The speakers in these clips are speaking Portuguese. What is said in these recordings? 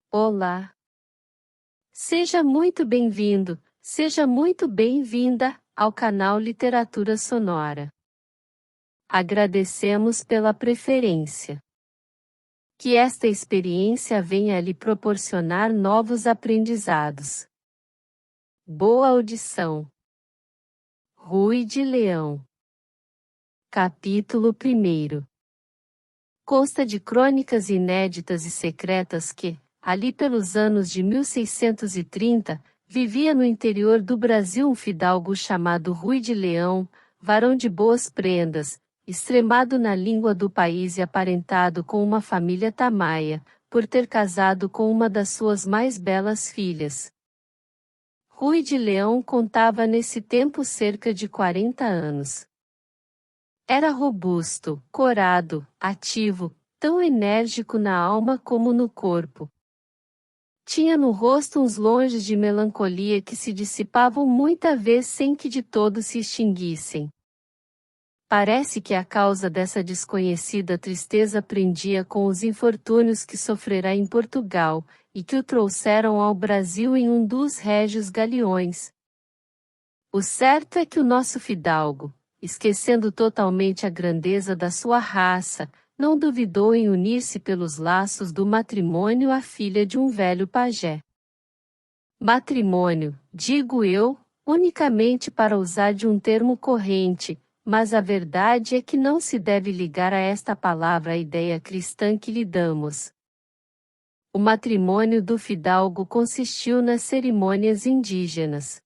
Olá! Seja muito bem-vindo, seja muito bem-vinda ao canal Literatura Sonora. Agradecemos pela preferência. Que esta experiência venha lhe proporcionar novos aprendizados. Boa audição. Rui de Leão. Capítulo 1. Consta de crônicas inéditas e secretas que, ali pelos anos de 1630, vivia no interior do Brasil um fidalgo chamado Rui de Leão, varão de boas prendas, extremado na língua do país e aparentado com uma família tamaia, por ter casado com uma das suas mais belas filhas. Rui de Leão contava nesse tempo cerca de 40 anos. Era robusto, corado, ativo, tão enérgico na alma como no corpo. Tinha no rosto uns longes de melancolia que se dissipavam muita vez sem que de todo se extinguissem. Parece que a causa dessa desconhecida tristeza prendia com os infortúnios que sofrera em Portugal, e que o trouxeram ao Brasil em um dos régios galeões. O certo é que o nosso fidalgo, esquecendo totalmente a grandeza da sua raça, não duvidou em unir-se pelos laços do matrimônio à filha de um velho pajé. Matrimônio, digo eu, unicamente para usar de um termo corrente, mas a verdade é que não se deve ligar a esta palavra a ideia cristã que lhe damos. O matrimônio do fidalgo consistiu nas cerimônias indígenas.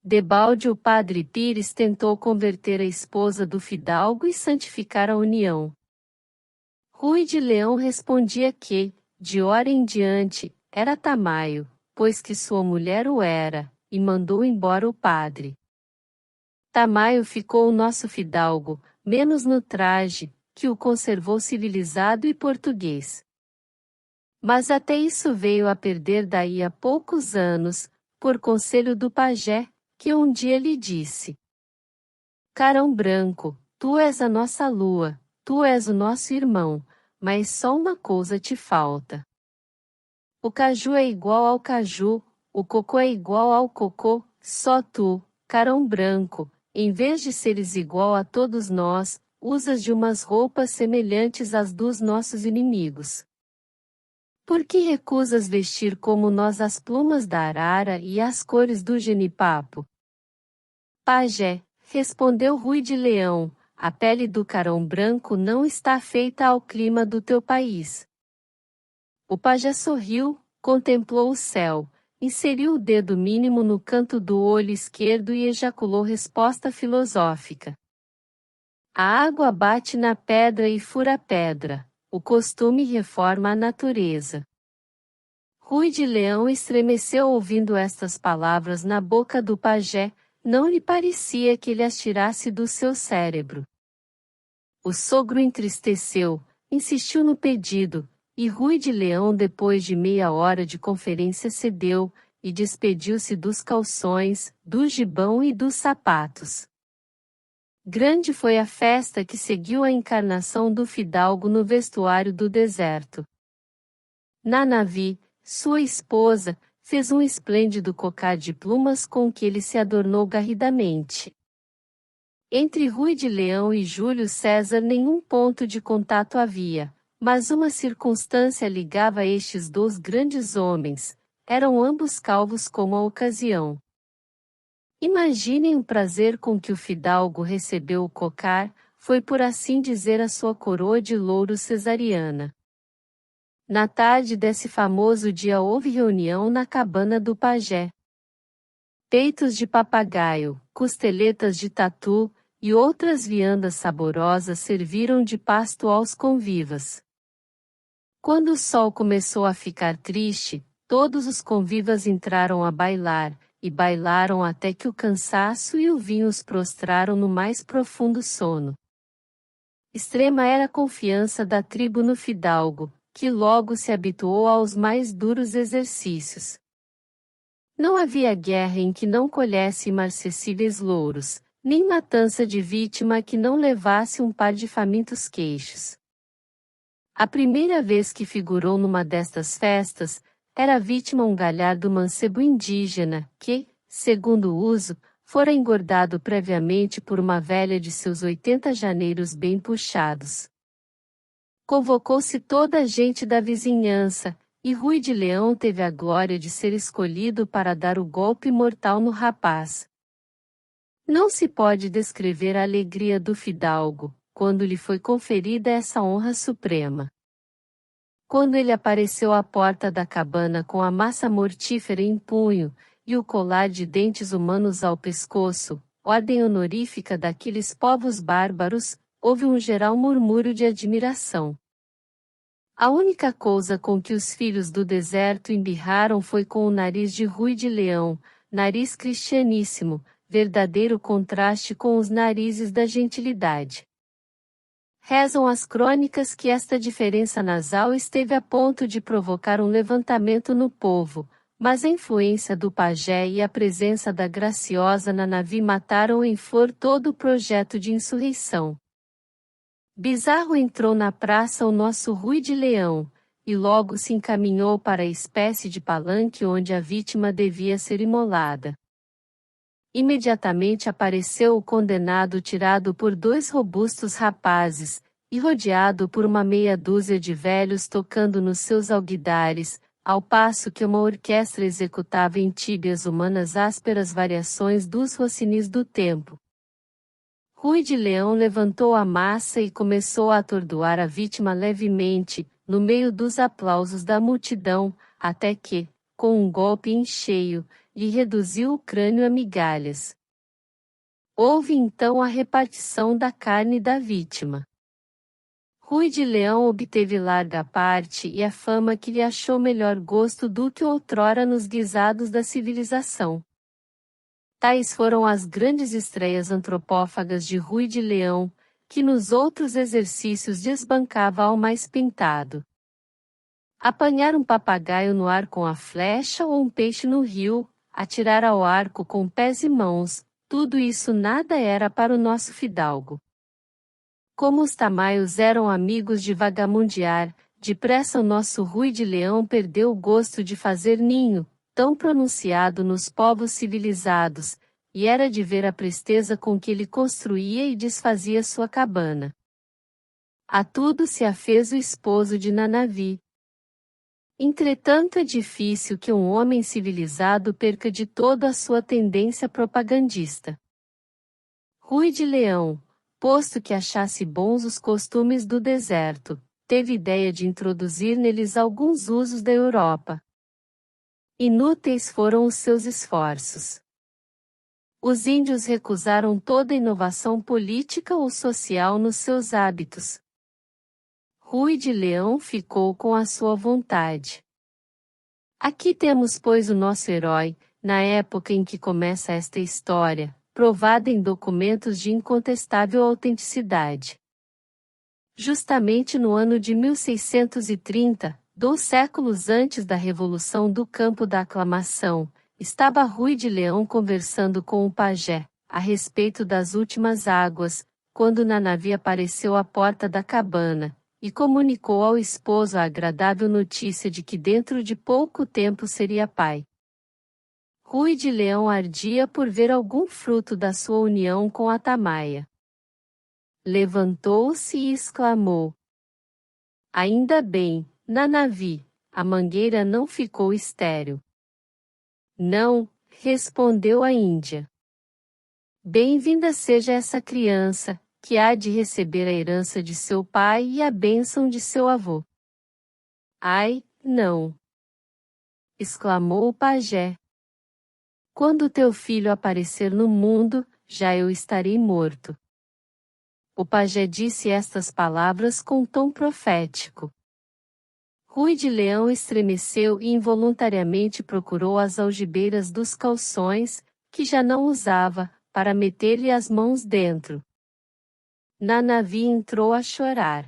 Debalde o padre Pires tentou converter a esposa do fidalgo e santificar a união. Rui de Leão respondia que, de hora em diante, era tamaio, pois que sua mulher o era, e mandou embora o padre. Tamaio ficou o nosso fidalgo, menos no traje, que o conservou civilizado e português. Mas até isso veio a perder daí a poucos anos, por conselho do pajé, que um dia lhe disse: Carão Branco, tu és a nossa lua, tu és o nosso irmão, mas só uma coisa te falta. O caju é igual ao caju, o cocô é igual ao cocô, só tu, Carão Branco, em vez de seres igual a todos nós, usas de umas roupas semelhantes às dos nossos inimigos. Por que recusas vestir como nós as plumas da arara e as cores do genipapo? Pajé, respondeu Rui de Leão, a pele do carão branco não está feita ao clima do teu país. O pajé sorriu, contemplou o céu, inseriu o dedo mínimo no canto do olho esquerdo e ejaculou resposta filosófica. A água bate na pedra e fura a pedra, o costume reforma a natureza. Rui de Leão estremeceu ouvindo estas palavras na boca do pajé, não lhe parecia que ele as tirasse do seu cérebro. O sogro entristeceu, insistiu no pedido, e Rui de Leão depois de meia hora de conferência cedeu, e despediu-se dos calções, do gibão e dos sapatos. Grande foi a festa que seguiu a encarnação do fidalgo no vestuário do deserto. Nanavi, sua esposa, fez um esplêndido cocar de plumas com que ele se adornou garridamente. Entre Rui de Leão e Júlio César nenhum ponto de contato havia, mas uma circunstância ligava estes dois grandes homens, eram ambos calvos como a ocasião. Imaginem o prazer com que o fidalgo recebeu o cocar, foi por assim dizer a sua coroa de louro cesariana. Na tarde desse famoso dia houve reunião na cabana do pajé. Peitos de papagaio, costeletas de tatu, e outras viandas saborosas serviram de pasto aos convivas. Quando o sol começou a ficar triste, todos os convivas entraram a bailar, e bailaram até que o cansaço e o vinho os prostraram no mais profundo sono. Extrema era a confiança da tribo no fidalgo, que logo se habituou aos mais duros exercícios. Não havia guerra em que não colhesse imarcessíveis louros, nem matança de vítima que não levasse um par de famintos queixos. A primeira vez que figurou numa destas festas, era vítima um galhardo mancebo indígena, que, segundo o uso, fora engordado previamente por uma velha de seus 80 janeiros bem puxados. Convocou-se toda a gente da vizinhança, e Ruy de Leão teve a glória de ser escolhido para dar o golpe mortal no rapaz. Não se pode descrever a alegria do fidalgo, quando lhe foi conferida essa honra suprema. Quando ele apareceu à porta da cabana com a massa mortífera em punho, e o colar de dentes humanos ao pescoço, ordem honorífica daqueles povos bárbaros, houve um geral murmúrio de admiração. A única coisa com que os filhos do deserto embirraram foi com o nariz de Ruy de Leão, nariz cristianíssimo, verdadeiro contraste com os narizes da gentilidade. Rezam as crônicas que esta diferença nasal esteve a ponto de provocar um levantamento no povo, mas a influência do pajé e a presença da graciosa Nanavi mataram em flor todo o projeto de insurreição. Bizarro entrou na praça o nosso Ruy de Leão, e logo se encaminhou para a espécie de palanque onde a vítima devia ser imolada. Imediatamente apareceu o condenado tirado por 2 robustos rapazes, e rodeado por uma meia dúzia de velhos tocando nos seus alguidares, ao passo que uma orquestra executava em tíbias humanas ásperas variações dos rocinis do tempo. Ruy de Leão levantou a massa e começou a atordoar a vítima levemente, no meio dos aplausos da multidão, até que, com um golpe em cheio, lhe reduziu o crânio a migalhas. Houve então a repartição da carne da vítima. Ruy de Leão obteve larga parte e a fama que lhe achou melhor gosto do que outrora nos guisados da civilização. Tais foram as grandes estreias antropófagas de Ruy de Leão, que nos outros exercícios desbancava ao mais pintado. Apanhar um papagaio no ar com a flecha ou um peixe no rio, atirar ao arco com pés e mãos, tudo isso nada era para o nosso fidalgo. Como os tamaios eram amigos de vagamundear, depressa o nosso Ruy de Leão perdeu o gosto de fazer ninho, tão pronunciado nos povos civilizados, e era de ver a presteza com que ele construía e desfazia sua cabana. A tudo se afez o esposo de Nanavi. Entretanto é difícil que um homem civilizado perca de todo a sua tendência propagandista. Ruy de Leão, posto que achasse bons os costumes do deserto, teve ideia de introduzir neles alguns usos da Europa. Inúteis foram os seus esforços. Os índios recusaram toda inovação política ou social nos seus hábitos. Ruy de Leão ficou com a sua vontade. Aqui temos, pois, o nosso herói, na época em que começa esta história, provada em documentos de incontestável autenticidade. Justamente no ano de 1630, 2 séculos antes da Revolução do Campo da Aclamação, estava Ruy de Leão conversando com o pajé, a respeito das últimas águas, quando Nanavi apareceu à porta da cabana, e comunicou ao esposo a agradável notícia de que dentro de pouco tempo seria pai. Ruy de Leão ardia por ver algum fruto da sua união com a tamaia. Levantou-se e exclamou: Ainda bem, Nanavi, a mangueira não ficou estéril. Não, respondeu a Índia. Bem-vinda seja essa criança, que há de receber a herança de seu pai e a bênção de seu avô. Ai, não! Exclamou o pajé. Quando teu filho aparecer no mundo, já eu estarei morto. O pajé disse estas palavras com tom profético. Ruy de Leão estremeceu e involuntariamente procurou as algibeiras dos calções, que já não usava, para meter-lhe as mãos dentro. Nanavi entrou a chorar.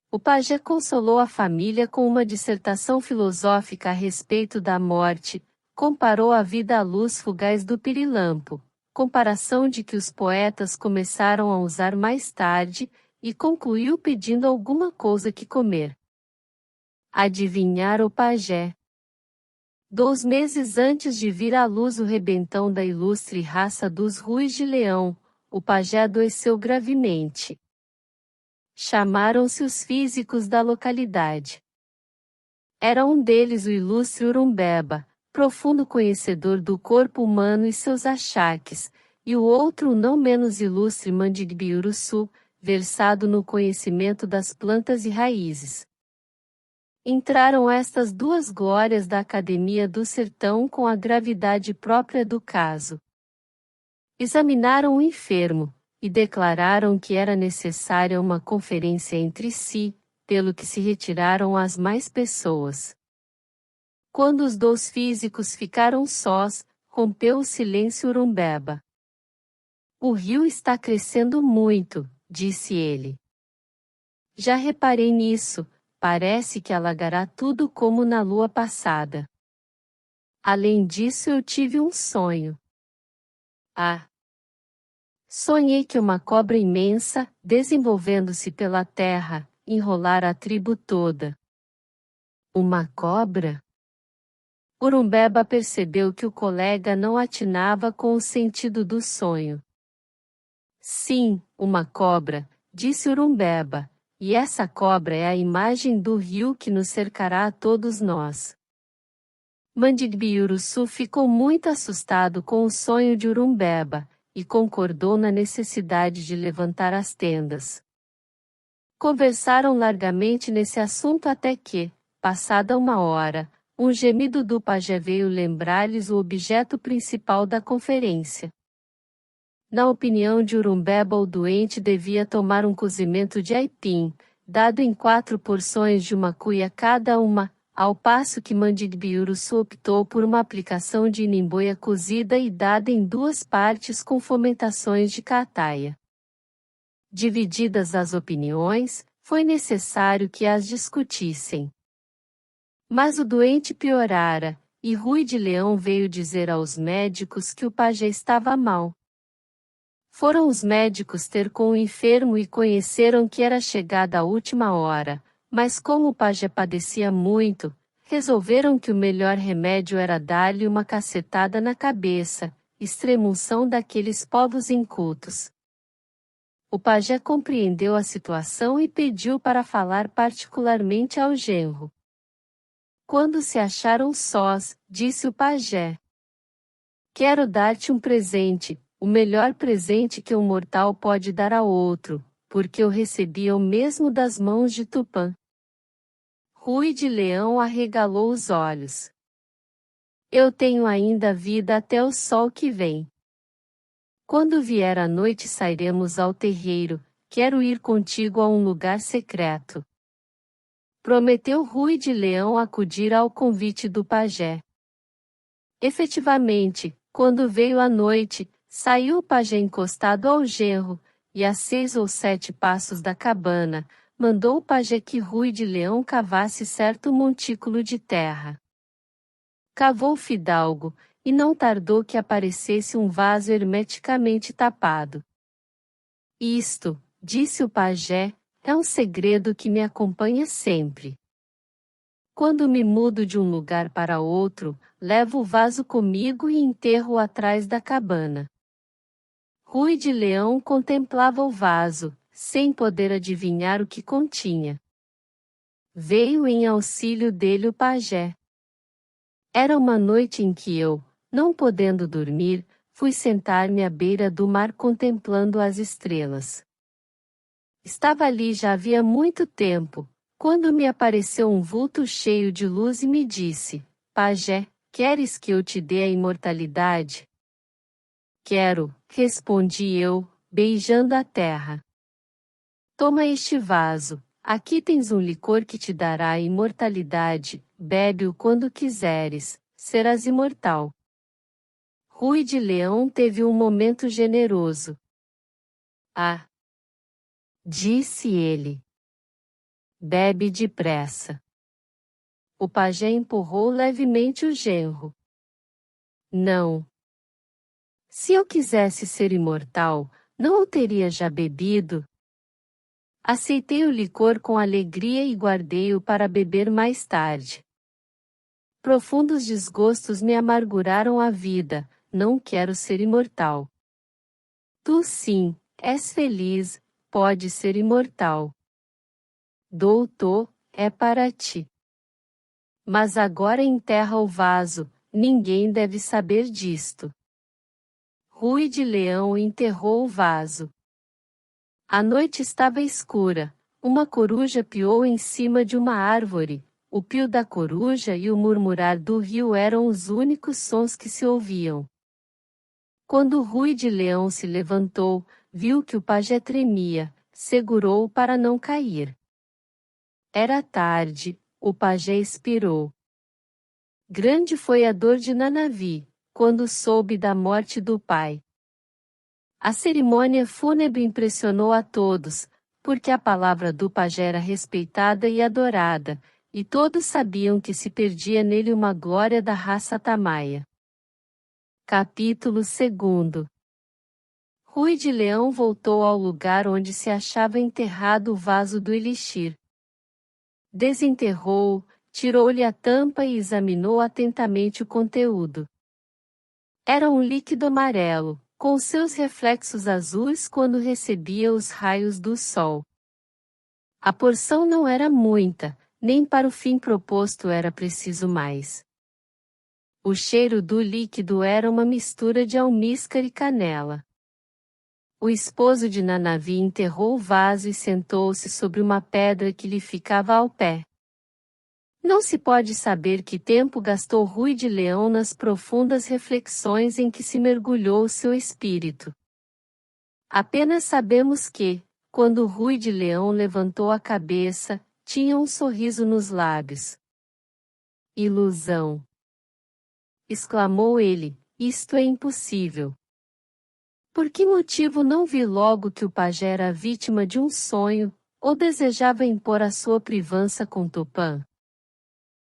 O pajé consolou a família com uma dissertação filosófica a respeito da morte, comparou a vida à luz fugaz do pirilampo, comparação de que os poetas começaram a usar mais tarde, e concluiu pedindo alguma coisa que comer. Adivinhar o pajé. 2 meses antes de vir à luz o rebentão da ilustre raça dos Ruis de Leão, o pajé adoeceu gravemente. Chamaram-se os físicos da localidade. Era um deles o ilustre Urumbeba, profundo conhecedor do corpo humano e seus achaques, e o outro o não menos ilustre Mandigbiuruçu, versado no conhecimento das plantas e raízes. Entraram estas duas glórias da Academia do Sertão com a gravidade própria do caso. Examinaram o enfermo, e declararam que era necessária uma conferência entre si, pelo que se retiraram as mais pessoas. Quando os 2 físicos ficaram sós, rompeu o silêncio Urumbeba. O rio está crescendo muito, disse ele. Já reparei nisso, parece que alagará tudo como na lua passada. Além disso eu tive um sonho. Sonhei que uma cobra imensa, desenvolvendo-se pela terra, enrolara a tribo toda. Uma cobra? Urumbeba percebeu que o colega não atinava com o sentido do sonho. Sim, uma cobra, disse Urumbeba, e essa cobra é a imagem do rio que nos cercará a todos nós. Mandigbiuruçu ficou muito assustado com o sonho de Urumbeba, e concordou na necessidade de levantar as tendas. Conversaram largamente nesse assunto até que, passada 1 hora, um gemido do pajé veio lembrar-lhes o objeto principal da conferência. Na opinião de Urumbeba, o doente devia tomar um cozimento de aipim, dado em 4 porções de uma cuia cada uma, ao passo que Mandigbiuruçu optou por uma aplicação de inimboia cozida e dada em 2 partes com fomentações de cataia. Divididas as opiniões, foi necessário que as discutissem. Mas o doente piorara, e Rui de Leão veio dizer aos médicos que o pajé estava mal. Foram os médicos ter com o enfermo e conheceram que era chegada a última hora, mas como o pajé padecia muito, resolveram que o melhor remédio era dar-lhe uma cacetada na cabeça, extremunção daqueles povos incultos. O pajé compreendeu a situação e pediu para falar particularmente ao genro. Quando se acharam sós, disse o pajé: quero dar-te um presente, o melhor presente que um mortal pode dar a outro, porque eu recebi o mesmo das mãos de Tupã. Rui de Leão arregalou os olhos. Eu tenho ainda vida até o sol que vem. Quando vier a noite sairemos ao terreiro, quero ir contigo a um lugar secreto. Prometeu Rui de Leão acudir ao convite do pajé. Efetivamente, quando veio a noite, saiu o pajé encostado ao genro, e a 6 ou 7 passos da cabana, mandou o pajé que Rui de Leão cavasse certo montículo de terra. Cavou o fidalgo, e não tardou que aparecesse um vaso hermeticamente tapado. Isto, disse o pajé, é um segredo que me acompanha sempre. Quando me mudo de um lugar para outro, levo o vaso comigo e enterro-o atrás da cabana. Rui de Leão contemplava o vaso, sem poder adivinhar o que continha. Veio em auxílio dele o pajé. Era uma noite em que eu, não podendo dormir, fui sentar-me à beira do mar contemplando as estrelas. Estava ali já havia muito tempo, quando me apareceu um vulto cheio de luz e me disse: pajé, queres que eu te dê a imortalidade? Quero, respondi eu, beijando a terra. Toma este vaso, aqui tens um licor que te dará a imortalidade, bebe-o quando quiseres, serás imortal. Rui de Leão teve um momento generoso. Disse ele. Bebe depressa. O pajé empurrou levemente o genro. Não. Se eu quisesse ser imortal, não o teria já bebido? Aceitei o licor com alegria e guardei-o para beber mais tarde. Profundos desgostos me amarguraram a vida, não quero ser imortal. Tu sim, és feliz, pode ser imortal. Doutor, é para ti. Mas agora enterra o vaso, ninguém deve saber disto. Rui de Leão enterrou o vaso. A noite estava escura, uma coruja piou em cima de uma árvore, o pio da coruja e o murmurar do rio eram os únicos sons que se ouviam. Quando Rui de Leão se levantou, viu que o pajé tremia, segurou-o para não cair. Era tarde, o pajé expirou. Grande foi a dor de Nanavi, quando soube da morte do pai. A cerimônia fúnebre impressionou a todos, porque a palavra do pajé era respeitada e adorada, e todos sabiam que se perdia nele uma glória da raça tamaia. Capítulo 2. Rui de Leão voltou ao lugar onde se achava enterrado o vaso do elixir. Desenterrou-o, tirou-lhe a tampa e examinou atentamente o conteúdo. Era um líquido amarelo, com seus reflexos azuis quando recebia os raios do sol. A porção não era muita, nem para o fim proposto era preciso mais. O cheiro do líquido era uma mistura de almíscar e canela. O esposo de Nanavi enterrou o vaso e sentou-se sobre uma pedra que lhe ficava ao pé. Não se pode saber que tempo gastou Rui de Leão nas profundas reflexões em que se mergulhou seu espírito. Apenas sabemos que, quando Rui de Leão levantou a cabeça, tinha um sorriso nos lábios. Ilusão! Exclamou ele, isto é impossível. Por que motivo não vi logo que o pajé era vítima de um sonho, ou desejava impor a sua privança com Tupã?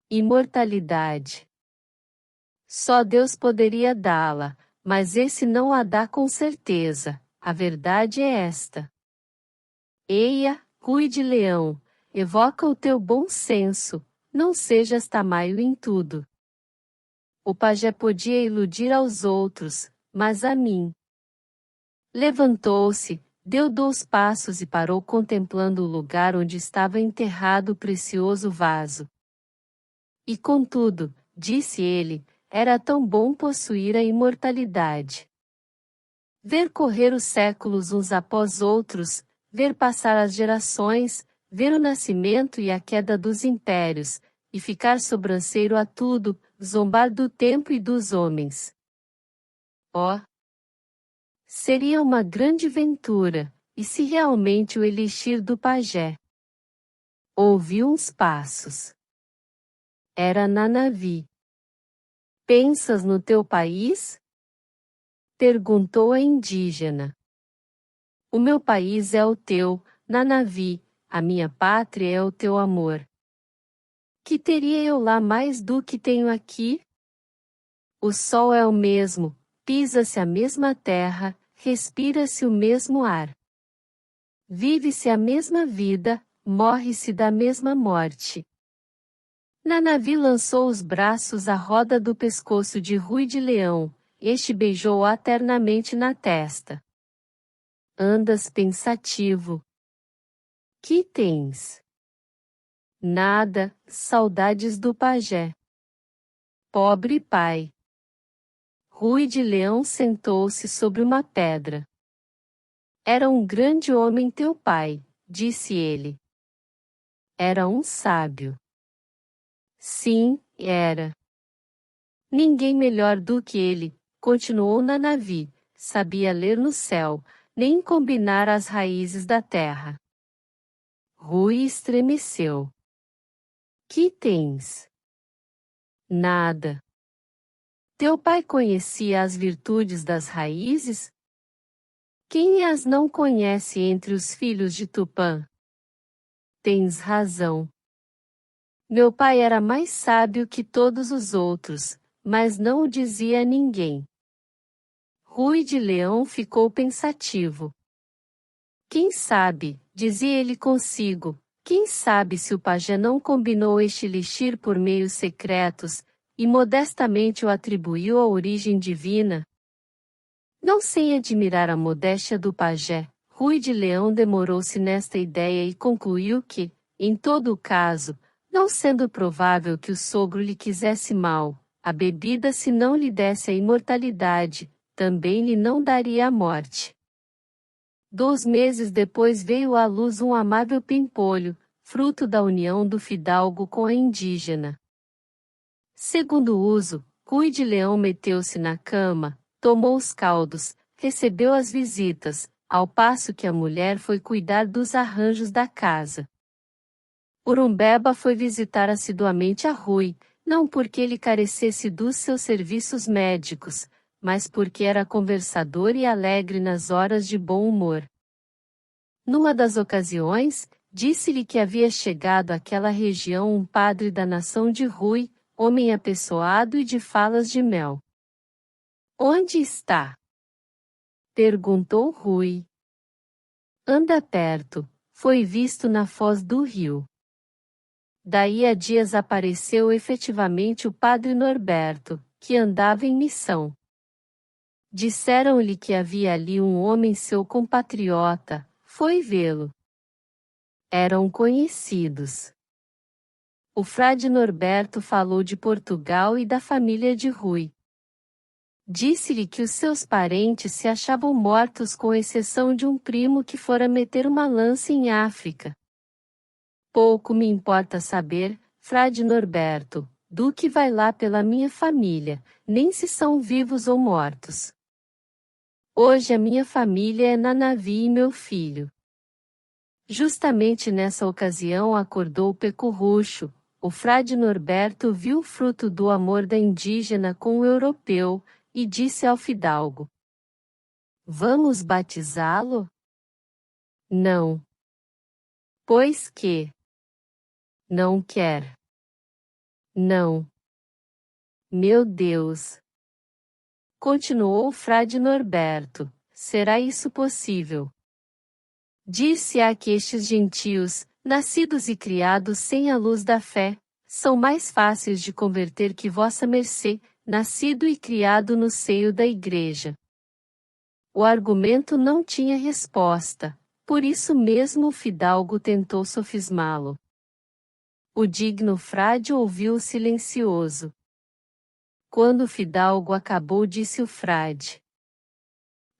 Imortalidade. Só Deus poderia dá-la, mas esse não a dá com certeza, a verdade é esta. Eia, Rui de Leão, evoca o teu bom senso, não sejas tamaio em tudo. O pajé podia iludir aos outros, mas a mim. Levantou-se, deu 2 passos e parou contemplando o lugar onde estava enterrado o precioso vaso. E contudo, disse ele, era tão bom possuir a imortalidade. Ver correr os séculos uns após outros, ver passar as gerações, ver o nascimento e a queda dos impérios, e ficar sobranceiro a tudo, zombar do tempo e dos homens. Oh! Seria uma grande ventura, e se realmente o elixir do pajé? Ouvi uns passos. Era Nanavi. Pensas no teu país? Perguntou a indígena. O meu país é o teu, Nanavi, a minha pátria é o teu amor. Que teria eu lá mais do que tenho aqui? O sol é o mesmo, pisa-se a mesma terra, respira-se o mesmo ar. Vive-se a mesma vida, morre-se da mesma morte. Nanavi lançou os braços à roda do pescoço de Rui de Leão, este beijou-a ternamente na testa. Andas pensativo. Que tens? Nada, saudades do pajé. Pobre pai. Rui de Leão sentou-se sobre uma pedra. Era um grande homem teu pai, disse ele. Era um sábio. Sim, era. Ninguém melhor do que ele, continuou Nanavi, sabia ler no céu, nem combinar as raízes da terra. Rui estremeceu. Que tens? Nada. Teu pai conhecia as virtudes das raízes? Quem as não conhece entre os filhos de Tupã? Tens razão. Meu pai era mais sábio que todos os outros, mas não o dizia a ninguém. Rui de Leão ficou pensativo. Quem sabe, Dizia ele consigo: quem sabe se o pajé não combinou este elixir por meios secretos, e modestamente o atribuiu à origem divina? Não sem admirar a modéstia do pajé, Rui de Leão demorou-se nesta ideia e concluiu que, em todo o caso, não sendo provável que o sogro lhe quisesse mal, a bebida se não lhe desse a imortalidade, também lhe não daria a morte. 2 meses depois veio à luz um amável pimpolho, fruto da união do fidalgo com a indígena. Segundo o uso, Rui de Leão meteu-se na cama, tomou os caldos, recebeu as visitas, ao passo que a mulher foi cuidar dos arranjos da casa. Urumbeba foi visitar assiduamente a Rui, não porque ele carecesse dos seus serviços médicos, mas porque era conversador e alegre nas horas de bom humor. Numa das ocasiões, disse-lhe que havia chegado àquela região um padre da nação de Rui, homem apessoado e de falas de mel. Onde está? Perguntou Rui. Anda perto, foi visto na foz do rio. Daí a dias apareceu efetivamente o padre Norberto, que andava em missão. Disseram-lhe que havia ali um homem seu compatriota, foi vê-lo. Eram conhecidos. O frade Norberto falou de Portugal e da família de Rui. Disse-lhe que os seus parentes se achavam mortos com exceção de um primo que fora meter uma lança em África. Pouco me importa saber, frade Norberto, do que vai lá pela minha família, nem se são vivos ou mortos. Hoje a minha família é Nanavi e meu filho. Justamente nessa ocasião acordou o Pecurrucho. O frade Norberto viu o fruto do amor da indígena com o europeu, e disse ao fidalgo: vamos batizá-lo? Não. Pois que? Não quer. Não. Meu Deus! Continuou o frade Norberto, será isso possível? Disse-a que estes gentios, nascidos e criados sem a luz da fé, são mais fáceis de converter que vossa mercê, nascido e criado no seio da igreja. O argumento não tinha resposta, por isso mesmo o fidalgo tentou sofismá-lo. O digno frade ouviu silencioso. Quando o fidalgo acabou, disse o frade: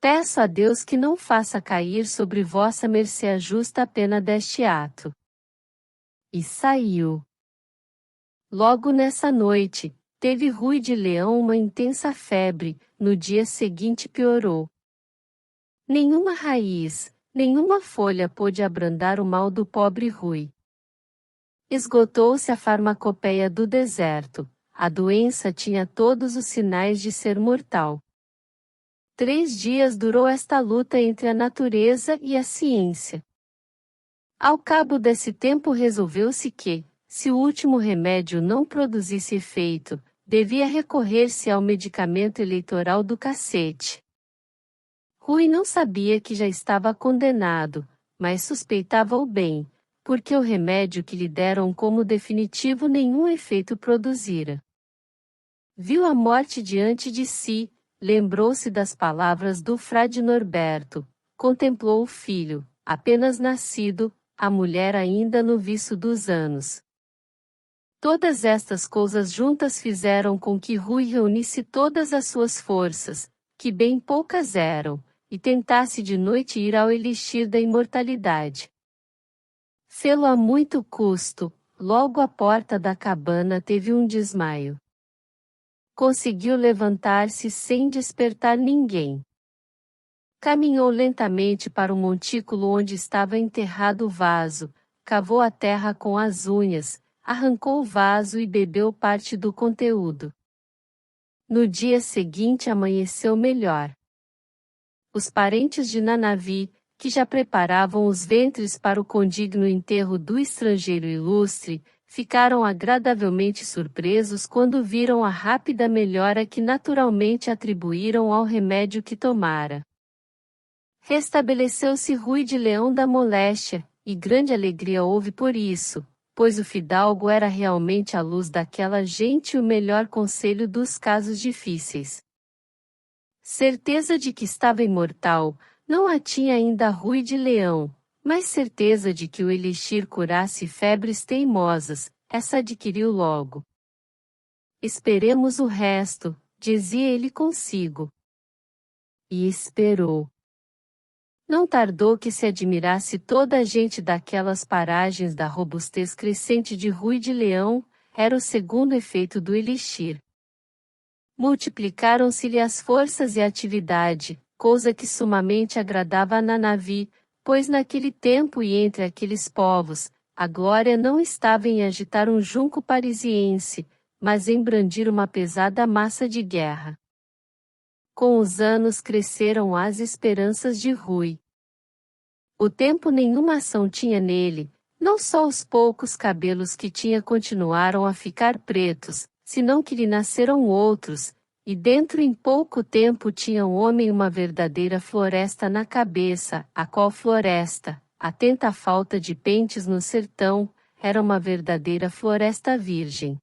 peço a Deus que não faça cair sobre vossa mercê a justa pena deste ato. E saiu. Logo nessa noite, teve Rui de Leão uma intensa febre, no dia seguinte piorou. Nenhuma raiz, nenhuma folha pôde abrandar o mal do pobre Rui. Esgotou-se a farmacopeia do deserto, a doença tinha todos os sinais de ser mortal. 3 dias durou esta luta entre a natureza e a ciência. Ao cabo desse tempo resolveu-se que, se o último remédio não produzisse efeito, devia recorrer-se ao medicamento eleitoral do cacete. Rui não sabia que já estava condenado, mas suspeitava o bem, porque o remédio que lhe deram como definitivo nenhum efeito produzira. Viu a morte diante de si, lembrou-se das palavras do frade Norberto, contemplou o filho, apenas nascido, a mulher ainda no viço dos anos. Todas estas coisas juntas fizeram com que Rui reunisse todas as suas forças, que bem poucas eram, e tentasse de noite ir ao elixir da imortalidade. Fê-lo a muito custo, logo à porta da cabana teve um desmaio. Conseguiu levantar-se sem despertar ninguém. Caminhou lentamente para o montículo onde estava enterrado o vaso, cavou a terra com as unhas, arrancou o vaso e bebeu parte do conteúdo. No dia seguinte amanheceu melhor. Os parentes de Nanavi, que já preparavam os ventres para o condigno enterro do estrangeiro ilustre, ficaram agradavelmente surpresos quando viram a rápida melhora que naturalmente atribuíram ao remédio que tomara. Restabeleceu-se Rui de Leão da moléstia, e grande alegria houve por isso, pois o fidalgo era realmente a luz daquela gente e o melhor conselho dos casos difíceis. Certeza de que estava imortal, não a tinha ainda Rui de Leão, mas certeza de que o elixir curasse febres teimosas, essa adquiriu logo. Esperemos o resto, dizia ele consigo. E esperou. Não tardou que se admirasse toda a gente daquelas paragens da robustez crescente de Rui de Leão, era o segundo efeito do elixir. Multiplicaram-se-lhe as forças e a atividade, coisa que sumamente agradava a Nanavi, pois naquele tempo e entre aqueles povos, a glória não estava em agitar um junco parisiense, mas em brandir uma pesada massa de guerra. Com os anos cresceram as esperanças de Rui. O tempo nenhuma ação tinha nele, não só os poucos cabelos que tinha continuaram a ficar pretos, senão que lhe nasceram outros, e dentro em pouco tempo tinha o homem uma verdadeira floresta na cabeça, a qual floresta, atenta à falta de pentes no sertão, era uma verdadeira floresta virgem.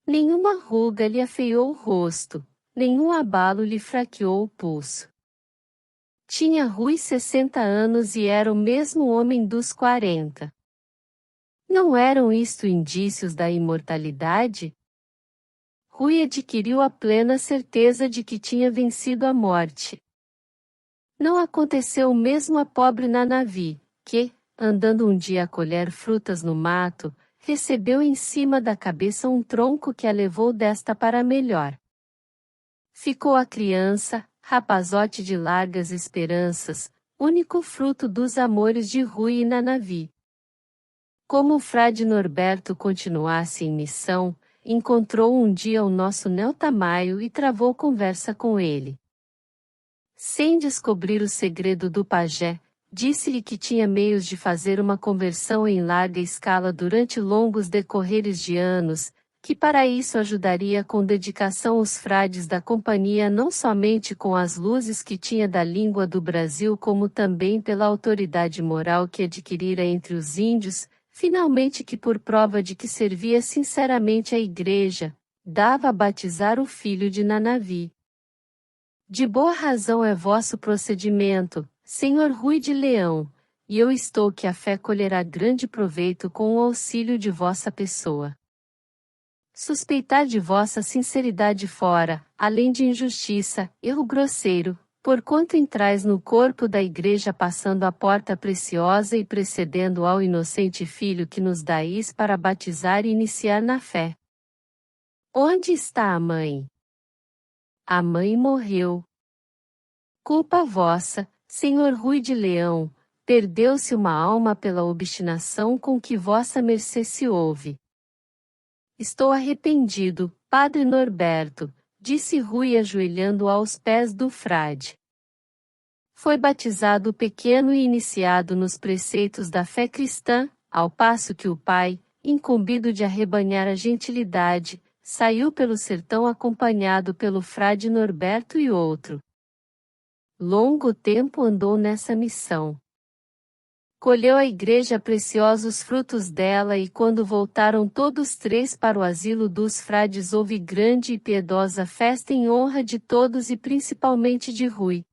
Nenhuma ruga lhe afeiou o rosto, nenhum abalo lhe fraqueou o pulso. Tinha Rui 60 anos e era o mesmo homem dos 40. Não eram isto indícios da imortalidade? Rui adquiriu a plena certeza de que tinha vencido a morte. Não aconteceu o mesmo à pobre Nanavi, que, andando um dia a colher frutas no mato, recebeu em cima da cabeça um tronco que a levou desta para melhor. Ficou a criança, rapazote de largas esperanças, único fruto dos amores de Rui e Nanavi. Como o frade Norberto continuasse em missão, encontrou um dia o nosso Nel Tamayo e travou conversa com ele. Sem descobrir o segredo do pajé, disse-lhe que tinha meios de fazer uma conversão em larga escala durante longos decorreres de anos, que para isso ajudaria com dedicação os frades da companhia não somente com as luzes que tinha da língua do Brasil como também pela autoridade moral que adquirira entre os índios, finalmente que por prova de que servia sinceramente à igreja, dava a batizar o filho de Nanavi. De boa razão é vosso procedimento, senhor Rui de Leão, e eu estou que a fé colherá grande proveito com o auxílio de vossa pessoa. Suspeitar de vossa sinceridade fora, além de injustiça, erro grosseiro, porquanto entrais no corpo da igreja passando a porta preciosa e precedendo ao inocente filho que nos dais para batizar e iniciar na fé. Onde está a mãe? A mãe morreu. Culpa vossa, senhor Rui de Leão, perdeu-se uma alma pela obstinação com que vossa mercê se ouve. Estou arrependido, padre Norberto, disse Rui ajoelhando aos pés do frade. Foi batizado pequeno e iniciado nos preceitos da fé cristã, ao passo que o pai, incumbido de arrebanhar a gentilidade, saiu pelo sertão acompanhado pelo frade Norberto e outro. Longo tempo andou nessa missão. Colheu a igreja preciosos frutos dela e quando voltaram todos três para o asilo dos frades houve grande e piedosa festa em honra de todos e principalmente de Rui.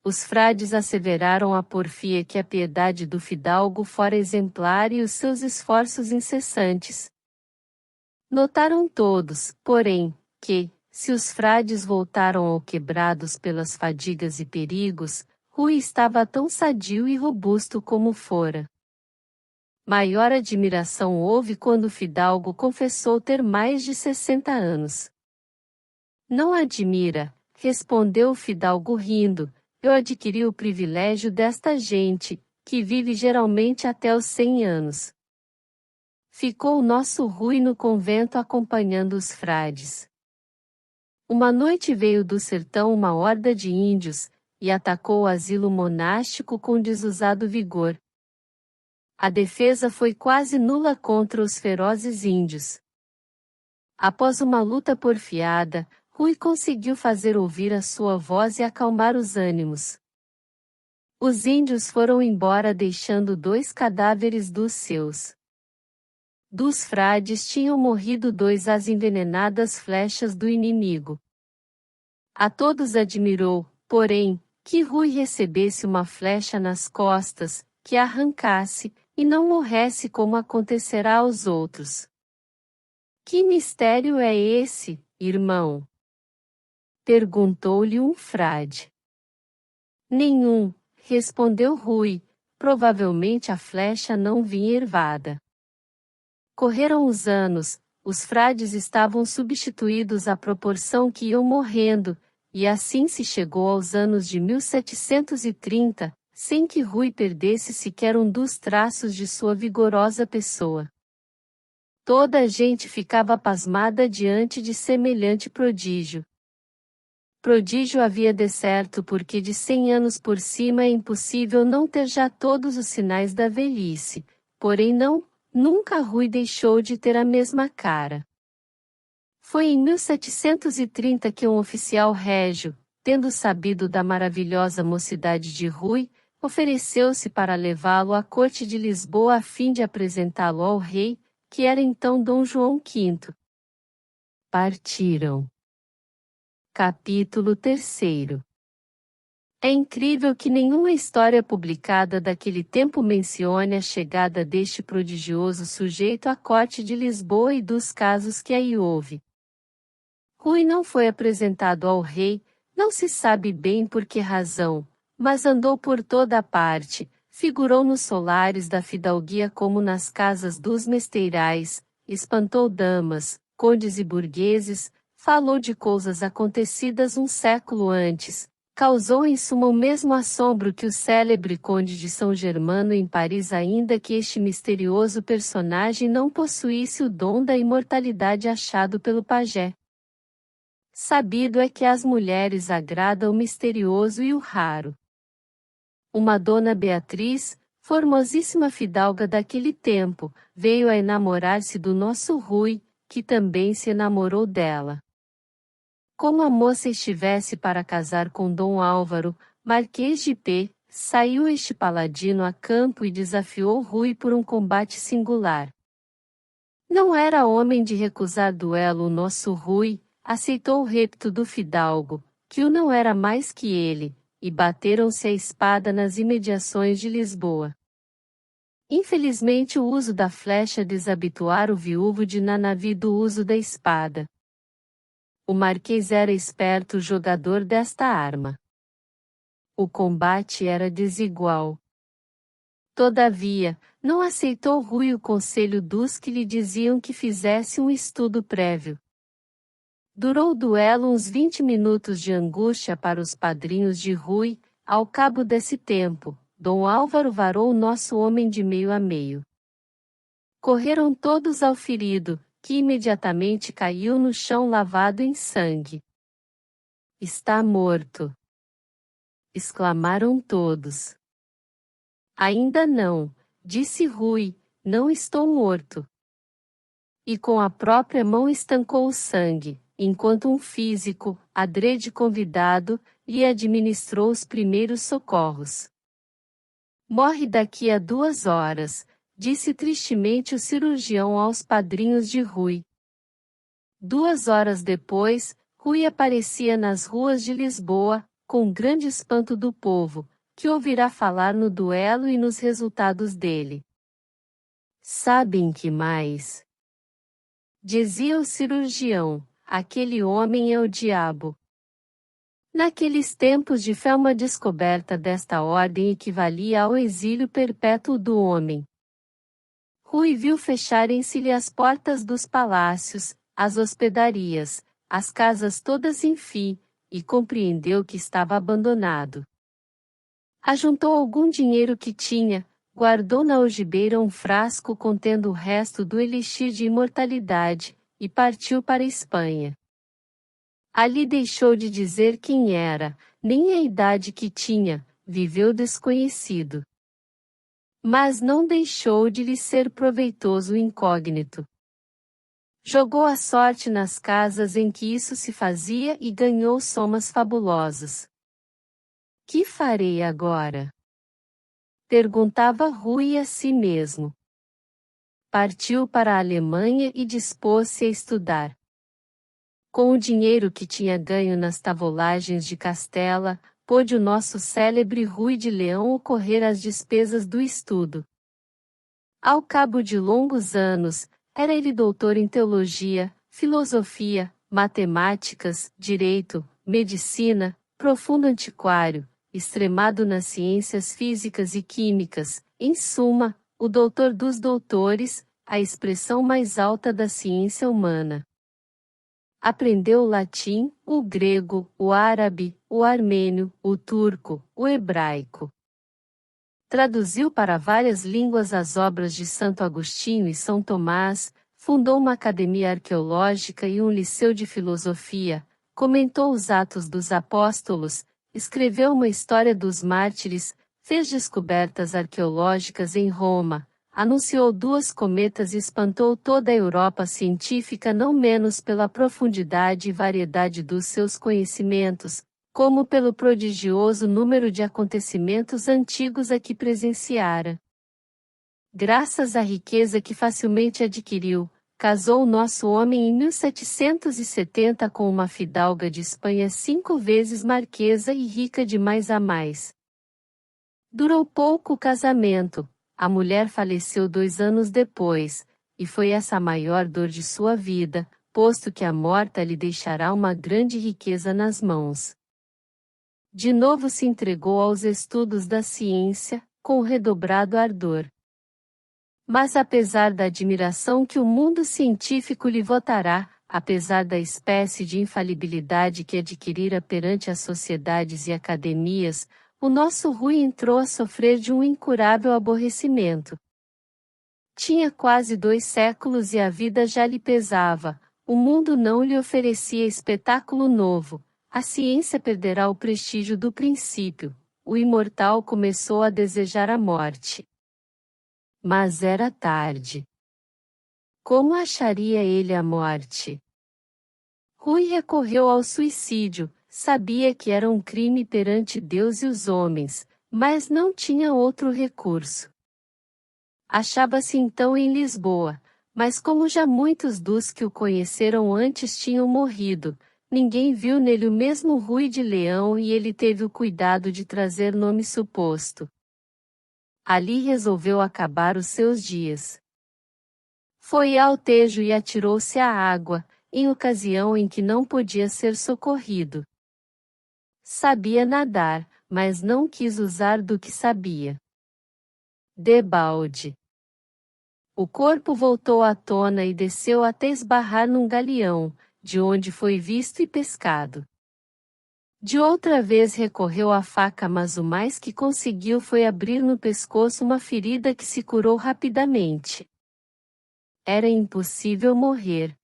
Os frades asseveraram a porfia que a piedade do fidalgo fora exemplar e os seus esforços incessantes. Notaram todos, porém, que, se os frades voltaram ao quebrados pelas fadigas e perigos, Rui estava tão sadio e robusto como fora. Maior admiração houve quando o fidalgo confessou ter mais de 60 anos. Não admira, respondeu o fidalgo rindo, eu adquiri o privilégio desta gente, que vive geralmente até os 100 anos. Ficou o nosso Rui no convento acompanhando os frades. Uma noite veio do sertão uma horda de índios, e atacou o asilo monástico com desusado vigor. A defesa foi quase nula contra os ferozes índios. Após uma luta porfiada, Rui conseguiu fazer ouvir a sua voz e acalmar os ânimos. Os índios foram embora deixando 2 cadáveres dos frades tinham morrido 2 às envenenadas flechas do inimigo. A todos admirou, porém, que Rui recebesse uma flecha nas costas, que a arrancasse, e não morresse como acontecerá aos outros. Que mistério é esse, irmão? Perguntou-lhe um frade. Nenhum, respondeu Rui, provavelmente a flecha não vinha ervada. Correram os anos, os frades estavam substituídos à proporção que iam morrendo, e assim se chegou aos anos de 1730, sem que Rui perdesse sequer um dos traços de sua vigorosa pessoa. Toda a gente ficava pasmada diante de semelhante prodígio. Prodígio havia de certo porque de 100 anos por cima é impossível não ter já todos os sinais da velhice, porém nunca Rui deixou de ter a mesma cara. Foi em 1730 que um oficial régio, tendo sabido da maravilhosa mocidade de Rui, ofereceu-se para levá-lo à corte de Lisboa a fim de apresentá-lo ao rei, que era então Dom João V. Partiram. Capítulo 3. É incrível que nenhuma história publicada daquele tempo mencione a chegada deste prodigioso sujeito à corte de Lisboa e dos casos que aí houve. Rui não foi apresentado ao rei, não se sabe bem por que razão, mas andou por toda a parte, figurou nos solares da fidalguia como nas casas dos mesteirais, espantou damas, condes e burgueses, falou de coisas acontecidas um século antes, causou em suma o mesmo assombro que o célebre conde de São Germano em Paris, ainda que este misterioso personagem não possuísse o dom da imortalidade achado pelo pajé. Sabido é que às mulheres agrada o misterioso e o raro. Uma dona Beatriz, formosíssima fidalga daquele tempo, veio a enamorar-se do nosso Rui, que também se enamorou dela. Como a moça estivesse para casar com Dom Álvaro, Marquês de P, saiu este paladino a campo e desafiou Rui por um combate singular. Não era homem de recusar duelo o nosso Rui, aceitou o repto do fidalgo, que o não era mais que ele, e bateram-se a espada nas imediações de Lisboa. Infelizmente o uso da flecha desabituara o viúvo de Nanavi do uso da espada. O marquês era esperto jogador desta arma. O combate era desigual. Todavia, não aceitou Rui o conselho dos que lhe diziam que fizesse um estudo prévio. Durou o duelo uns 20 minutos de angústia para os padrinhos de Rui. Ao cabo desse tempo, Dom Álvaro varou nosso homem de meio a meio. Correram todos ao ferido, que imediatamente caiu no chão lavado em sangue. Está morto! Exclamaram todos. Ainda não, disse Rui, não estou morto. E com a própria mão estancou o sangue, enquanto um físico, adrede convidado, lhe administrou os primeiros socorros. Morre daqui a 2 horas, disse tristemente o cirurgião aos padrinhos de Rui. 2 horas depois, Rui aparecia nas ruas de Lisboa, com grande espanto do povo, que ouvirá falar no duelo e nos resultados dele. Sabem que mais? Dizia o cirurgião, aquele homem é o diabo. Naqueles tempos de fé uma descoberta desta ordem equivalia ao exílio perpétuo do homem. Rui viu fecharem-se-lhe as portas dos palácios, as hospedarias, as casas todas enfim, e compreendeu que estava abandonado. Ajuntou algum dinheiro que tinha, guardou na algibeira um frasco contendo o resto do elixir de imortalidade, e partiu para a Espanha. Ali deixou de dizer quem era, nem a idade que tinha, viveu desconhecido. Mas não deixou de lhe ser proveitoso o incógnito. Jogou a sorte nas casas em que isso se fazia e ganhou somas fabulosas. Que farei agora? Perguntava Rui a si mesmo. Partiu para a Alemanha e dispôs-se a estudar. Com o dinheiro que tinha ganho nas tavolagens de Castela, pôde o nosso célebre Rui de Leão ocorrer às despesas do estudo. Ao cabo de longos anos, era ele doutor em teologia, filosofia, matemáticas, direito, medicina, profundo antiquário, extremado nas ciências físicas e químicas, em suma, o doutor dos doutores, a expressão mais alta da ciência humana. Aprendeu o latim, o grego, o árabe, o armênio, o turco, o hebraico. Traduziu para várias línguas as obras de Santo Agostinho e São Tomás, fundou uma academia arqueológica e um liceu de filosofia, comentou os Atos dos Apóstolos, escreveu uma história dos mártires, fez descobertas arqueológicas em Roma, anunciou 2 cometas e espantou toda a Europa científica não menos pela profundidade e variedade dos seus conhecimentos, como pelo prodigioso número de acontecimentos antigos a que presenciara. Graças à riqueza que facilmente adquiriu, casou o nosso homem em 1770 com uma fidalga de Espanha 5 vezes marquesa e rica de mais a mais. Durou pouco o casamento, a mulher faleceu 2 anos depois, e foi essa a maior dor de sua vida, posto que a morta lhe deixará uma grande riqueza nas mãos. De novo se entregou aos estudos da ciência, com redobrado ardor. Mas apesar da admiração que o mundo científico lhe votará, apesar da espécie de infalibilidade que adquirira perante as sociedades e academias, o nosso Rui entrou a sofrer de um incurável aborrecimento. Tinha quase 2 séculos e a vida já lhe pesava, o mundo não lhe oferecia espetáculo novo. A ciência perderá o prestígio do princípio, o imortal começou a desejar a morte. Mas era tarde. Como acharia ele a morte? Rui recorreu ao suicídio, sabia que era um crime perante Deus e os homens, mas não tinha outro recurso. Achava-se então em Lisboa, mas como já muitos dos que o conheceram antes tinham morrido, ninguém viu nele o mesmo Rui de Leão e ele teve o cuidado de trazer nome suposto. Ali resolveu acabar os seus dias. Foi ao Tejo e atirou-se à água, em ocasião em que não podia ser socorrido. Sabia nadar, mas não quis usar do que sabia. Debalde. O corpo voltou à tona e desceu até esbarrar num galeão, de onde foi visto e pescado. De outra vez recorreu à faca, mas o mais que conseguiu foi abrir no pescoço uma ferida que se curou rapidamente. Era impossível morrer.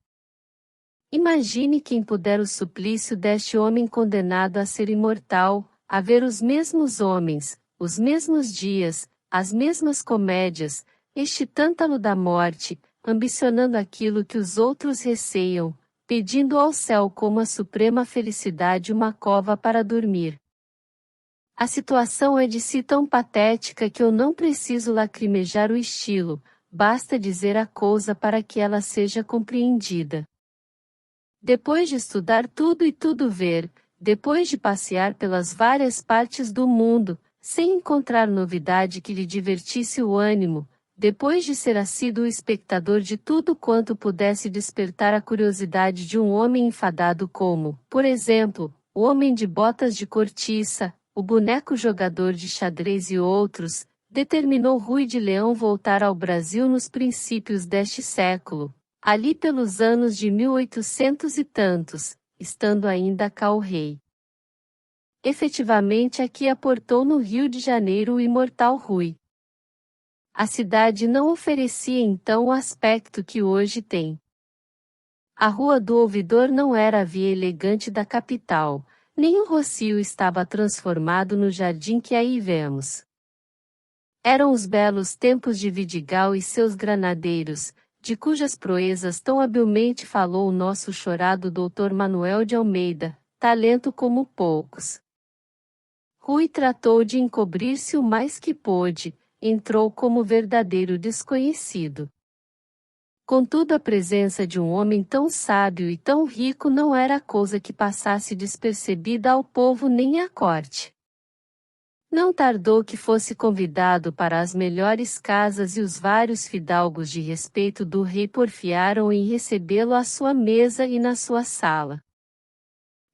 Imagine quem puder o suplício deste homem condenado a ser imortal, a ver os mesmos homens, os mesmos dias, as mesmas comédias, este tântalo da morte, ambicionando aquilo que os outros receiam, pedindo ao céu como a suprema felicidade uma cova para dormir. A situação é de si tão patética que eu não preciso lacrimejar o estilo, basta dizer a coisa para que ela seja compreendida. Depois de estudar tudo e tudo ver, depois de passear pelas várias partes do mundo, sem encontrar novidade que lhe divertisse o ânimo, depois de ser assíduo espectador de tudo quanto pudesse despertar a curiosidade de um homem enfadado como, por exemplo, o homem de botas de cortiça, o boneco jogador de xadrez e outros, determinou Rui de Leão voltar ao Brasil nos princípios deste século, ali pelos anos de 1800 e tantos, estando ainda cá o rei. Efetivamente aqui aportou no Rio de Janeiro o imortal Rui. A cidade não oferecia então o aspecto que hoje tem. A Rua do Ouvidor não era a via elegante da capital, nem o Rocio estava transformado no jardim que aí vemos. Eram os belos tempos de Vidigal e seus granadeiros, de cujas proezas tão habilmente falou o nosso chorado Dr. Manuel de Almeida, talento como poucos. Rui tratou de encobrir-se o mais que pôde, entrou como verdadeiro desconhecido. Contudo, a presença de um homem tão sábio e tão rico não era coisa que passasse despercebida ao povo nem à corte. Não tardou que fosse convidado para as melhores casas e os vários fidalgos de respeito do rei porfiaram em recebê-lo à sua mesa e na sua sala.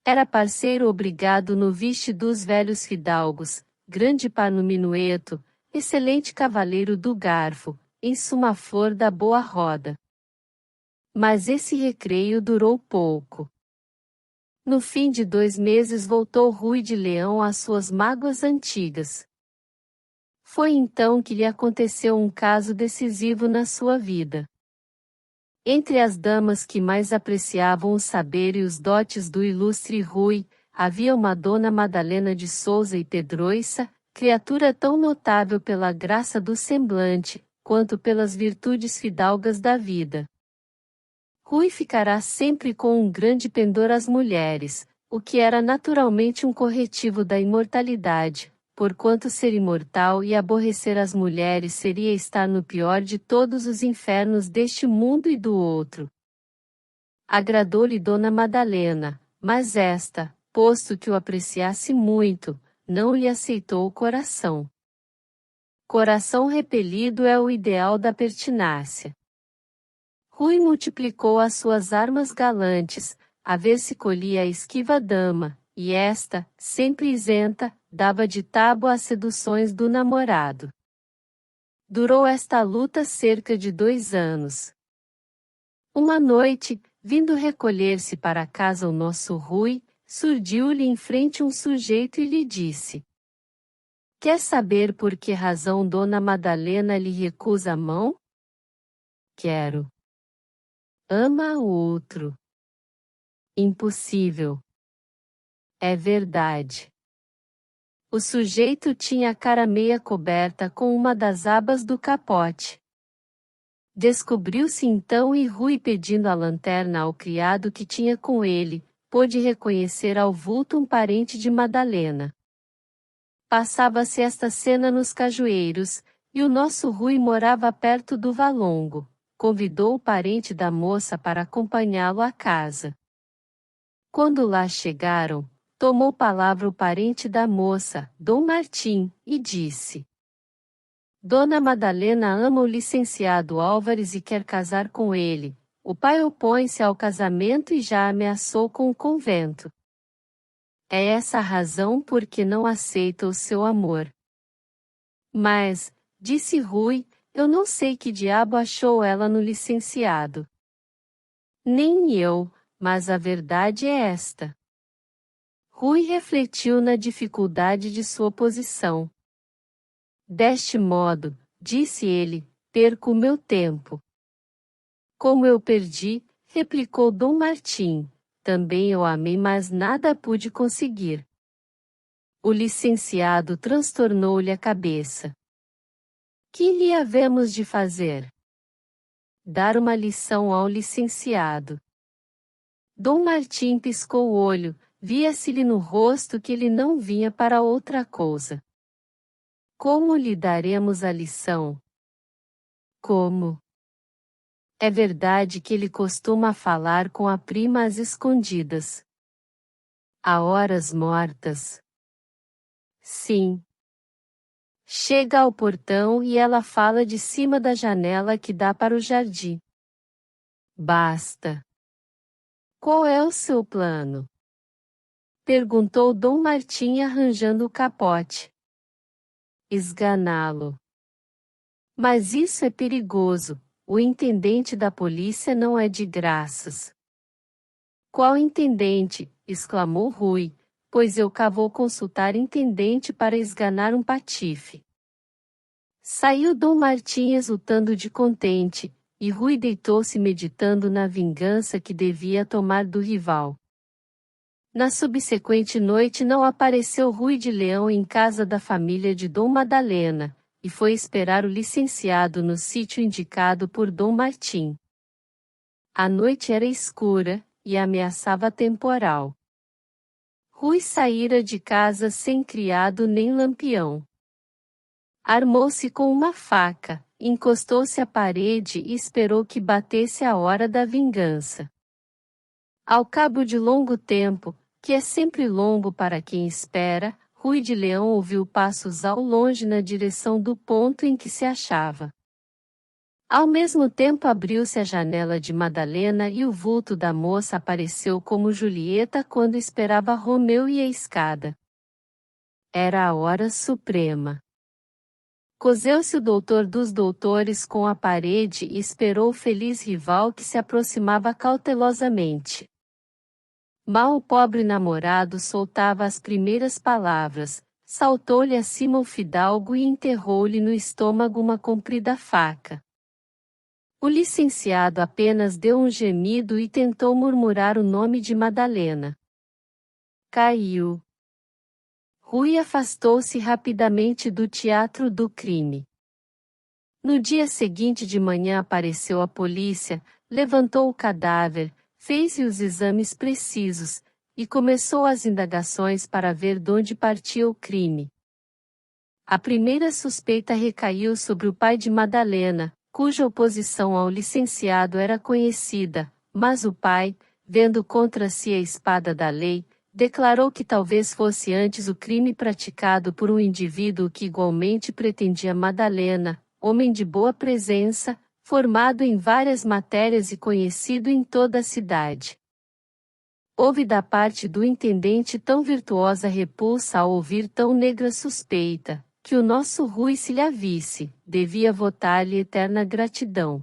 Era parceiro obrigado no viste dos velhos fidalgos, grande par no minueto, excelente cavaleiro do garfo, em suma flor da boa roda. Mas esse recreio durou pouco. No fim de 2 meses voltou Rui de Leão às suas mágoas antigas. Foi então que lhe aconteceu um caso decisivo na sua vida. Entre as damas que mais apreciavam o saber e os dotes do ilustre Rui, havia uma Dona Madalena de Souza e Pedroiça, criatura tão notável pela graça do semblante, quanto pelas virtudes fidalgas da vida. Rui ficará sempre com um grande pendor às mulheres, o que era naturalmente um corretivo da imortalidade, porquanto ser imortal e aborrecer as mulheres seria estar no pior de todos os infernos deste mundo e do outro. Agradou-lhe Dona Madalena, mas esta, posto que o apreciasse muito, não lhe aceitou o coração. Coração repelido é o ideal da pertinácia. Rui multiplicou as suas armas galantes, a ver se colhia a esquiva dama, e esta, sempre isenta, dava de tábua às seduções do namorado. Durou esta luta cerca de 2 anos. Uma noite, vindo recolher-se para casa o nosso Rui, surgiu-lhe em frente um sujeito e lhe disse: Quer saber por que razão Dona Madalena lhe recusa a mão? Quero. Ama o outro. Impossível. É verdade. O sujeito tinha a cara meia coberta com uma das abas do capote. Descobriu-se então e Rui, pedindo a lanterna ao criado que tinha com ele, pôde reconhecer ao vulto um parente de Madalena. Passava-se esta cena nos cajueiros, e o nosso Rui morava perto do valongo. Convidou o parente da moça para acompanhá-lo à casa. Quando lá chegaram, tomou palavra o parente da moça, Dom Martim, e disse: Dona Madalena ama o licenciado Álvares e quer casar com ele. O pai opõe-se ao casamento e já ameaçou com o convento. É essa a razão por que não aceita o seu amor. Mas, disse Rui, eu não sei que diabo achou ela no licenciado. Nem eu, mas a verdade é esta. Rui refletiu na dificuldade de sua posição. Deste modo, disse ele, perco o meu tempo. Como eu perdi, replicou Dom Martim, também eu amei, mas nada pude conseguir. O licenciado transtornou-lhe a cabeça. Que lhe havemos de fazer? Dar uma lição ao licenciado. Dom Martim piscou o olho, via-se-lhe no rosto que ele não vinha para outra coisa. Como lhe daremos a lição? Como? É verdade que ele costuma falar com a prima às escondidas. A horas mortas. Sim. Chega ao portão e ela fala de cima da janela que dá para o jardim. Basta. Qual é o seu plano? Perguntou Dom Martim arranjando o capote. Esganá-lo. Mas isso é perigoso, o intendente da polícia não é de graças. Qual intendente? Exclamou Rui, pois eu cá vou consultar intendente para esganar um patife. Saiu Dom Martim exultando de contente, e Rui deitou-se meditando na vingança que devia tomar do rival. Na subsequente noite não apareceu Rui de Leão em casa da família de Dom Madalena, e foi esperar o licenciado no sítio indicado por Dom Martim. A noite era escura, e ameaçava temporal. Rui saíra de casa sem criado nem lampião. Armou-se com uma faca, encostou-se à parede e esperou que batesse a hora da vingança. Ao cabo de longo tempo, que é sempre longo para quem espera, Rui de Leão ouviu passos ao longe na direção do ponto em que se achava. Ao mesmo tempo abriu-se a janela de Madalena e o vulto da moça apareceu como Julieta quando esperava Romeu e a escada. Era a hora suprema. Coseu-se o doutor dos doutores com a parede e esperou o feliz rival que se aproximava cautelosamente. Mal o pobre namorado soltava as primeiras palavras, saltou-lhe acima o fidalgo e enterrou-lhe no estômago uma comprida faca. O licenciado apenas deu um gemido e tentou murmurar o nome de Madalena. Caiu. Rui afastou-se rapidamente do teatro do crime. No dia seguinte de manhã apareceu a polícia, levantou o cadáver, fez-lhe os exames precisos, e começou as indagações para ver de onde partia o crime. A primeira suspeita recaiu sobre o pai de Madalena, cuja oposição ao licenciado era conhecida, mas o pai, vendo contra si a espada da lei, declarou que talvez fosse antes o crime praticado por um indivíduo que igualmente pretendia Madalena, homem de boa presença, formado em várias matérias e conhecido em toda a cidade. Houve da parte do intendente tão virtuosa repulsa ao ouvir tão negra suspeita, que o nosso Rui, se lhe a visse, devia votar-lhe eterna gratidão.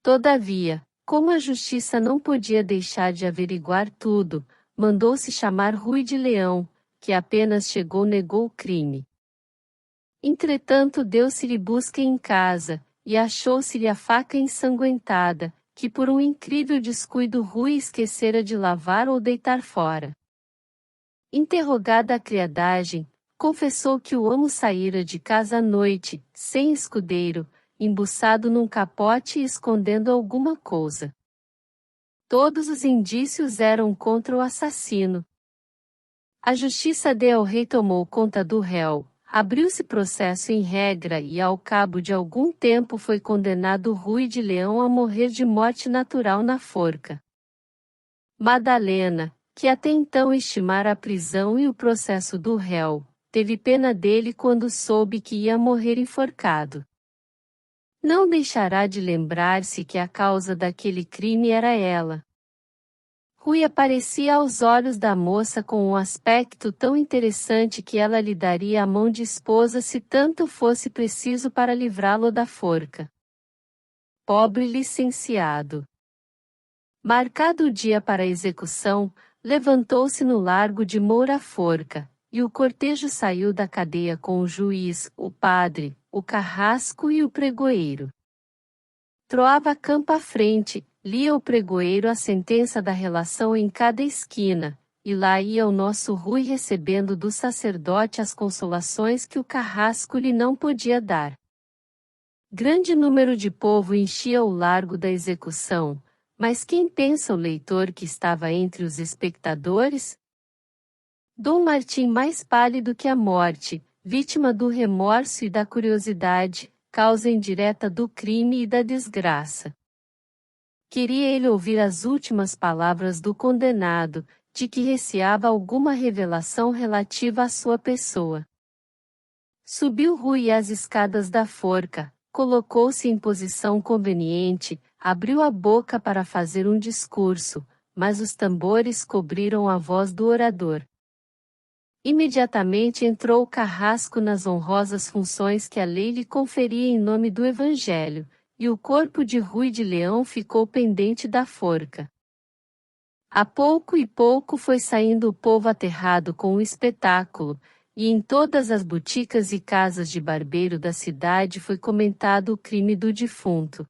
Todavia, como a justiça não podia deixar de averiguar tudo, mandou-se chamar Rui de Leão, que apenas chegou negou o crime. Entretanto deu-se-lhe busca em casa, e achou-se-lhe a faca ensanguentada, que por um incrível descuido Rui esquecera de lavar ou deitar fora. Interrogada a criadagem, confessou que o amo saíra de casa à noite, sem escudeiro, embuçado num capote e escondendo alguma coisa. Todos os indícios eram contra o assassino. A justiça de El-Rei tomou conta do réu, abriu-se processo em regra e ao cabo de algum tempo foi condenado Rui de Leão a morrer de morte natural na forca. Madalena, que até então estimara a prisão e o processo do réu, teve pena dele quando soube que ia morrer enforcado. Não deixará de lembrar-se que a causa daquele crime era ela. Rui aparecia aos olhos da moça com um aspecto tão interessante que ela lhe daria a mão de esposa se tanto fosse preciso para livrá-lo da forca. Pobre licenciado! Marcado o dia para a execução, levantou-se no largo de Moura Forca, e o cortejo saiu da cadeia com o juiz, o padre, o carrasco e o pregoeiro. Troava campo à frente, lia o pregoeiro a sentença da relação em cada esquina, e lá ia o nosso Rui recebendo do sacerdote as consolações que o carrasco lhe não podia dar. Grande número de povo enchia o largo da execução, mas quem pensa o leitor que estava entre os espectadores? Dom Martim mais pálido que a morte, vítima do remorso e da curiosidade, causa indireta do crime e da desgraça. Queria ele ouvir as últimas palavras do condenado, de que receava alguma revelação relativa à sua pessoa. Subiu Rui as escadas da forca, colocou-se em posição conveniente, abriu a boca para fazer um discurso, mas os tambores cobriram a voz do orador. Imediatamente entrou o carrasco nas honrosas funções que a lei lhe conferia em nome do Evangelho, e o corpo de Rui de Leão ficou pendente da forca. A pouco e pouco foi saindo o povo aterrado com o espetáculo, e em todas as boticas e casas de barbeiro da cidade foi comentado o crime do defunto.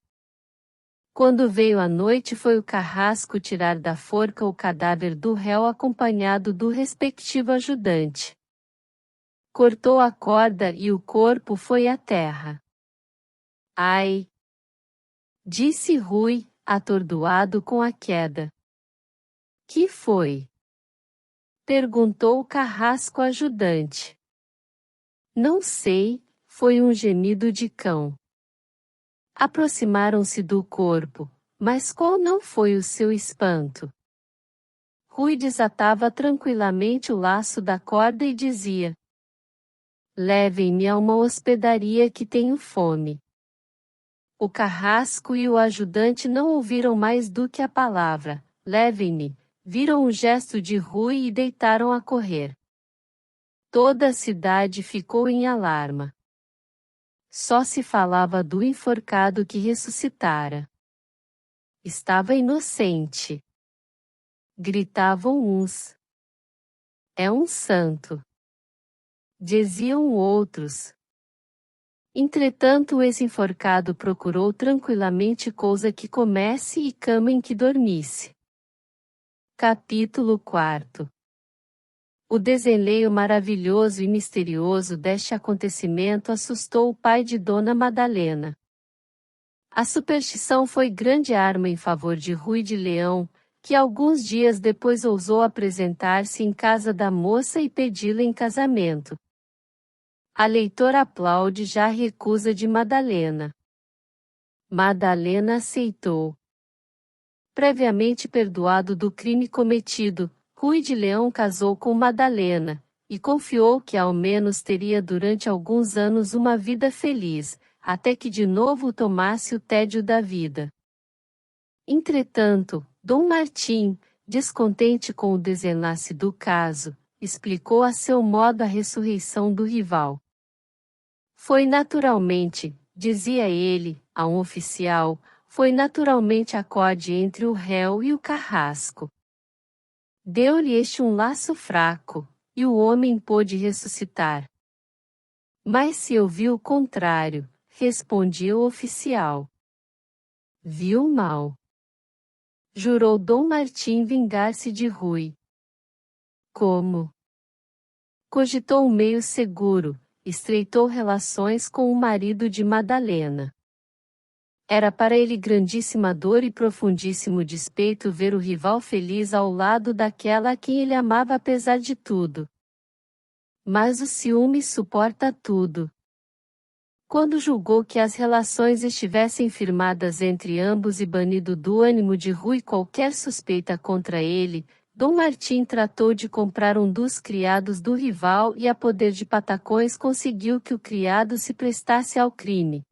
Quando veio a noite foi o carrasco tirar da forca o cadáver do réu acompanhado do respectivo ajudante. Cortou a corda e o corpo foi à terra. Ai! Disse Rui, atordoado com a queda. Que foi? Perguntou o carrasco ajudante. Não sei, foi um gemido de cão. Aproximaram-se do corpo, mas qual não foi o seu espanto? Rui desatava tranquilamente o laço da corda e dizia: levem-me a uma hospedaria que tenho fome. O carrasco e o ajudante não ouviram mais do que a palavra, levem-me, viram o gesto de Rui e deitaram a correr. Toda a cidade ficou em alarma. Só se falava do enforcado que ressuscitara. Estava inocente. Gritavam uns. É um santo. Diziam outros. Entretanto, esse enforcado procurou tranquilamente cousa que comesse e cama em que dormisse. Capítulo 4. O desenleio maravilhoso e misterioso deste acontecimento assustou o pai de Dona Madalena. A superstição foi grande arma em favor de Rui de Leão, que alguns dias depois ousou apresentar-se em casa da moça e pedi-la em casamento. A leitora aplaude já a recusa de Madalena. Madalena aceitou. Previamente perdoado do crime cometido, Rui de Leão casou com Madalena, e confiou que ao menos teria durante alguns anos uma vida feliz, até que de novo tomasse o tédio da vida. Entretanto, Dom Martim, descontente com o desenlace do caso, explicou a seu modo a ressurreição do rival. Foi naturalmente, dizia ele, a um oficial, foi naturalmente acorde entre o réu e o carrasco. Deu-lhe este um laço fraco, e o homem pôde ressuscitar. Mas se eu vi o contrário, respondia o oficial. Viu mal. Jurou Dom Martim vingar-se de Rui. Como? Cogitou um meio seguro, estreitou relações com o marido de Madalena. Era para ele grandíssima dor e profundíssimo despeito ver o rival feliz ao lado daquela a quem ele amava apesar de tudo. Mas o ciúme suporta tudo. Quando julgou que as relações estivessem firmadas entre ambos e banido do ânimo de Rui qualquer suspeita contra ele, Dom Martim tratou de comprar um dos criados do rival e a poder de patacões conseguiu que o criado se prestasse ao crime.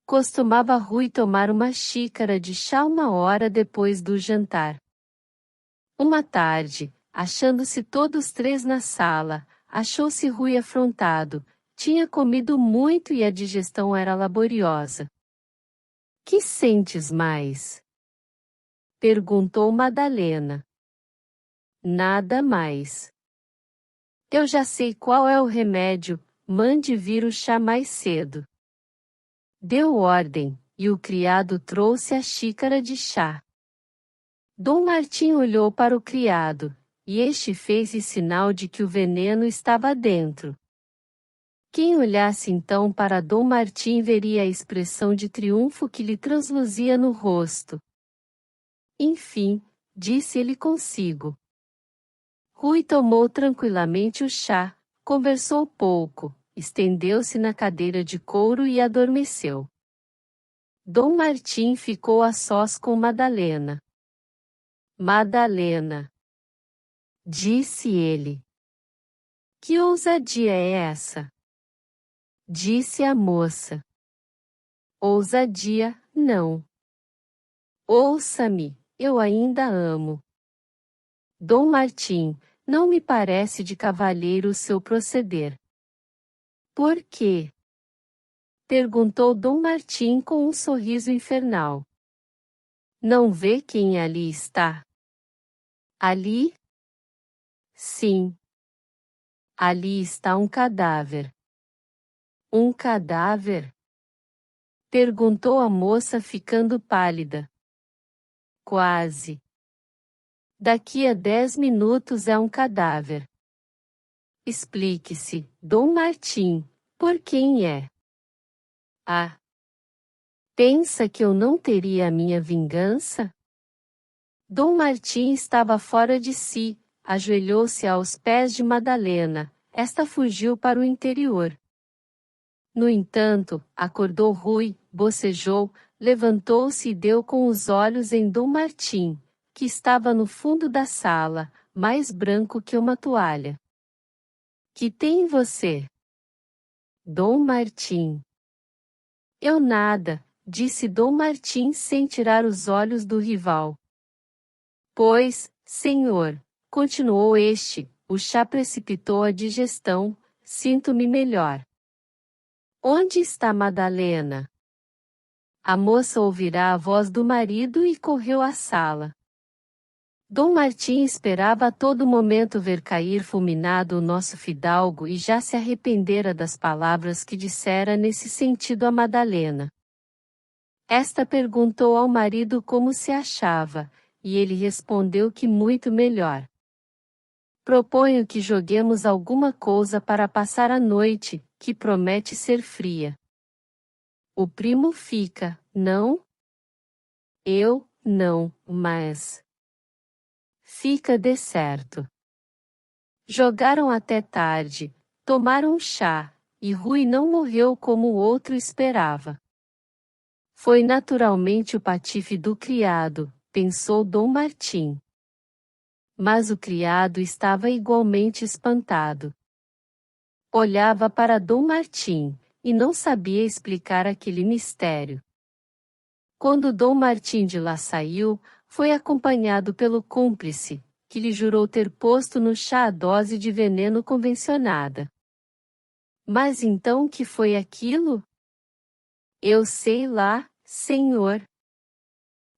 Costumava Rui tomar uma xícara de chá 1 hora depois do jantar. Uma tarde, achando-se todos três na sala, achou-se Rui afrontado, tinha comido muito e a digestão era laboriosa. Que sentes mais? Perguntou Madalena. Nada mais. Eu já sei qual é o remédio, mande vir o chá mais cedo. Deu ordem, e o criado trouxe a xícara de chá. Dom Martim olhou para o criado, e este fez-lhe sinal de que o veneno estava dentro. Quem olhasse então para Dom Martim veria a expressão de triunfo que lhe transluzia no rosto. Enfim, disse ele consigo. Rui tomou tranquilamente o chá, conversou pouco, estendeu-se na cadeira de couro e adormeceu. Dom Martim ficou a sós com Madalena. Madalena, disse ele. Que ousadia é essa? Disse a moça. Ousadia, não. Ouça-me, eu ainda amo. Dom Martim, não me parece de cavalheiro o seu proceder. Por quê? Perguntou Dom Martim com um sorriso infernal. Não vê quem ali está? Ali? Sim. Ali está um cadáver. Um cadáver? Perguntou a moça ficando pálida. Quase. Daqui a 10 minutos é um cadáver. Explique-se, Dom Martim, por quem é? Ah! Pensa que eu não teria a minha vingança? Dom Martim estava fora de si, ajoelhou-se aos pés de Madalena. Esta fugiu para o interior. No entanto, acordou Rui, bocejou, levantou-se e deu com os olhos em Dom Martim, que estava no fundo da sala, mais branco que uma toalha. Que tem você? Dom Martim. Eu nada, disse Dom Martim sem tirar os olhos do rival. Pois, senhor, continuou este, o chá precipitou a digestão, sinto-me melhor. Onde está Madalena? A moça ouvirá a voz do marido e correu à sala. Dom Martim esperava a todo momento ver cair fulminado o nosso fidalgo e já se arrependera das palavras que dissera nesse sentido a Madalena. Esta perguntou ao marido como se achava, e ele respondeu que muito melhor. Proponho que joguemos alguma coisa para passar a noite, que promete ser fria. O primo fica, não? Eu, não, mas... Fica de certo. Jogaram até tarde, tomaram chá, e Rui não morreu como o outro esperava. Foi naturalmente o patife do criado, pensou Dom Martim. Mas o criado estava igualmente espantado. Olhava para Dom Martim, e não sabia explicar aquele mistério. Quando Dom Martim de lá saiu, foi acompanhado pelo cúmplice, que lhe jurou ter posto no chá a dose de veneno convencionada. Mas então que foi aquilo? Eu sei lá, senhor.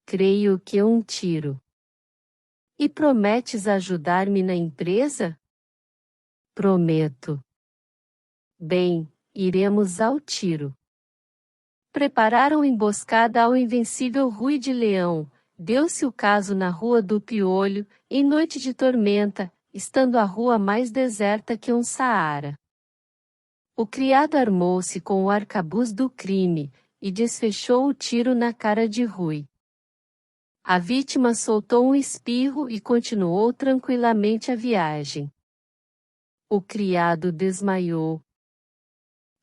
Creio que um tiro. E prometes ajudar-me na empresa? Prometo. Bem, iremos ao tiro. Prepararam emboscada ao invencível Rui de Leão. Deu-se o caso na Rua do Piolho, em noite de tormenta, estando a rua mais deserta que um Saara. O criado armou-se com o arcabuz do crime, e desfechou o tiro na cara de Rui. A vítima soltou um espirro e continuou tranquilamente a viagem. O criado desmaiou.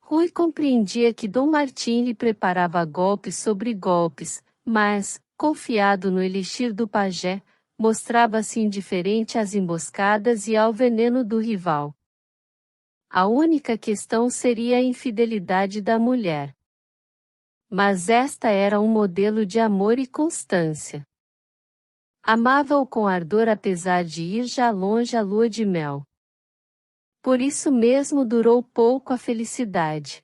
Rui compreendia que Dom Martim lhe preparava golpes sobre golpes, mas, confiado no elixir do pajé, mostrava-se indiferente às emboscadas e ao veneno do rival. A única questão seria a infidelidade da mulher. Mas esta era um modelo de amor e constância. Amava-o com ardor apesar de ir já longe a lua de mel. Por isso mesmo durou pouco a felicidade.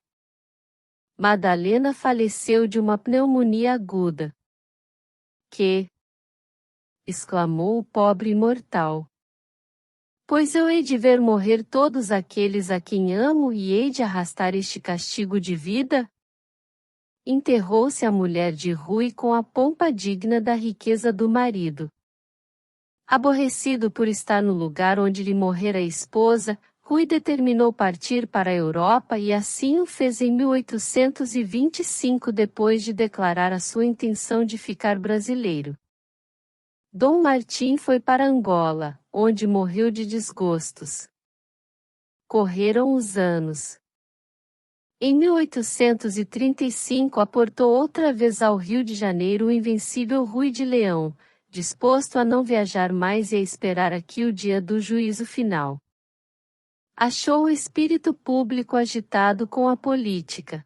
Madalena faleceu de uma pneumonia aguda. Que? Exclamou o pobre mortal. Pois eu hei de ver morrer todos aqueles a quem amo e hei de arrastar este castigo de vida? Enterrou-se a mulher de Rui com a pompa digna da riqueza do marido. Aborrecido por estar no lugar onde lhe morrera a esposa, Rui determinou partir para a Europa e assim o fez em 1825 depois de declarar a sua intenção de ficar brasileiro. Dom Martim foi para Angola, onde morreu de desgostos. Correram os anos. Em 1835 aportou outra vez ao Rio de Janeiro o invencível Rui de Leão, disposto a não viajar mais e a esperar aqui o dia do juízo final. Achou o espírito público agitado com a política.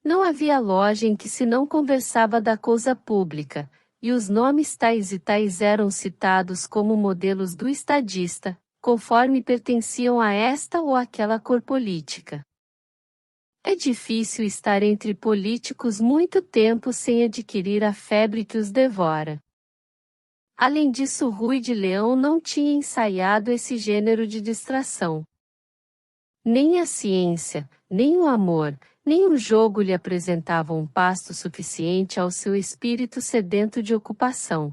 Não havia loja em que se não conversava da coisa pública, e os nomes tais e tais eram citados como modelos do estadista, conforme pertenciam a esta ou aquela cor política. É difícil estar entre políticos muito tempo sem adquirir a febre que os devora. Além disso, Rui de Leão não tinha ensaiado esse gênero de distração. Nem a ciência, nem o amor, nem o jogo lhe apresentavam um pasto suficiente ao seu espírito sedento de ocupação.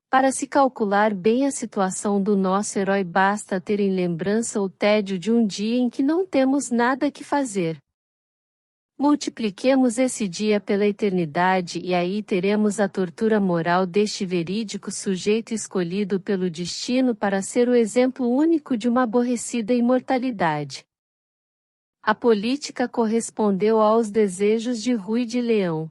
Para se calcular bem a situação do nosso herói basta ter em lembrança o tédio de um dia em que não temos nada que fazer. Multipliquemos esse dia pela eternidade e aí teremos a tortura moral deste verídico sujeito escolhido pelo destino para ser o exemplo único de uma aborrecida imortalidade. A política correspondeu aos desejos de Rui de Leão.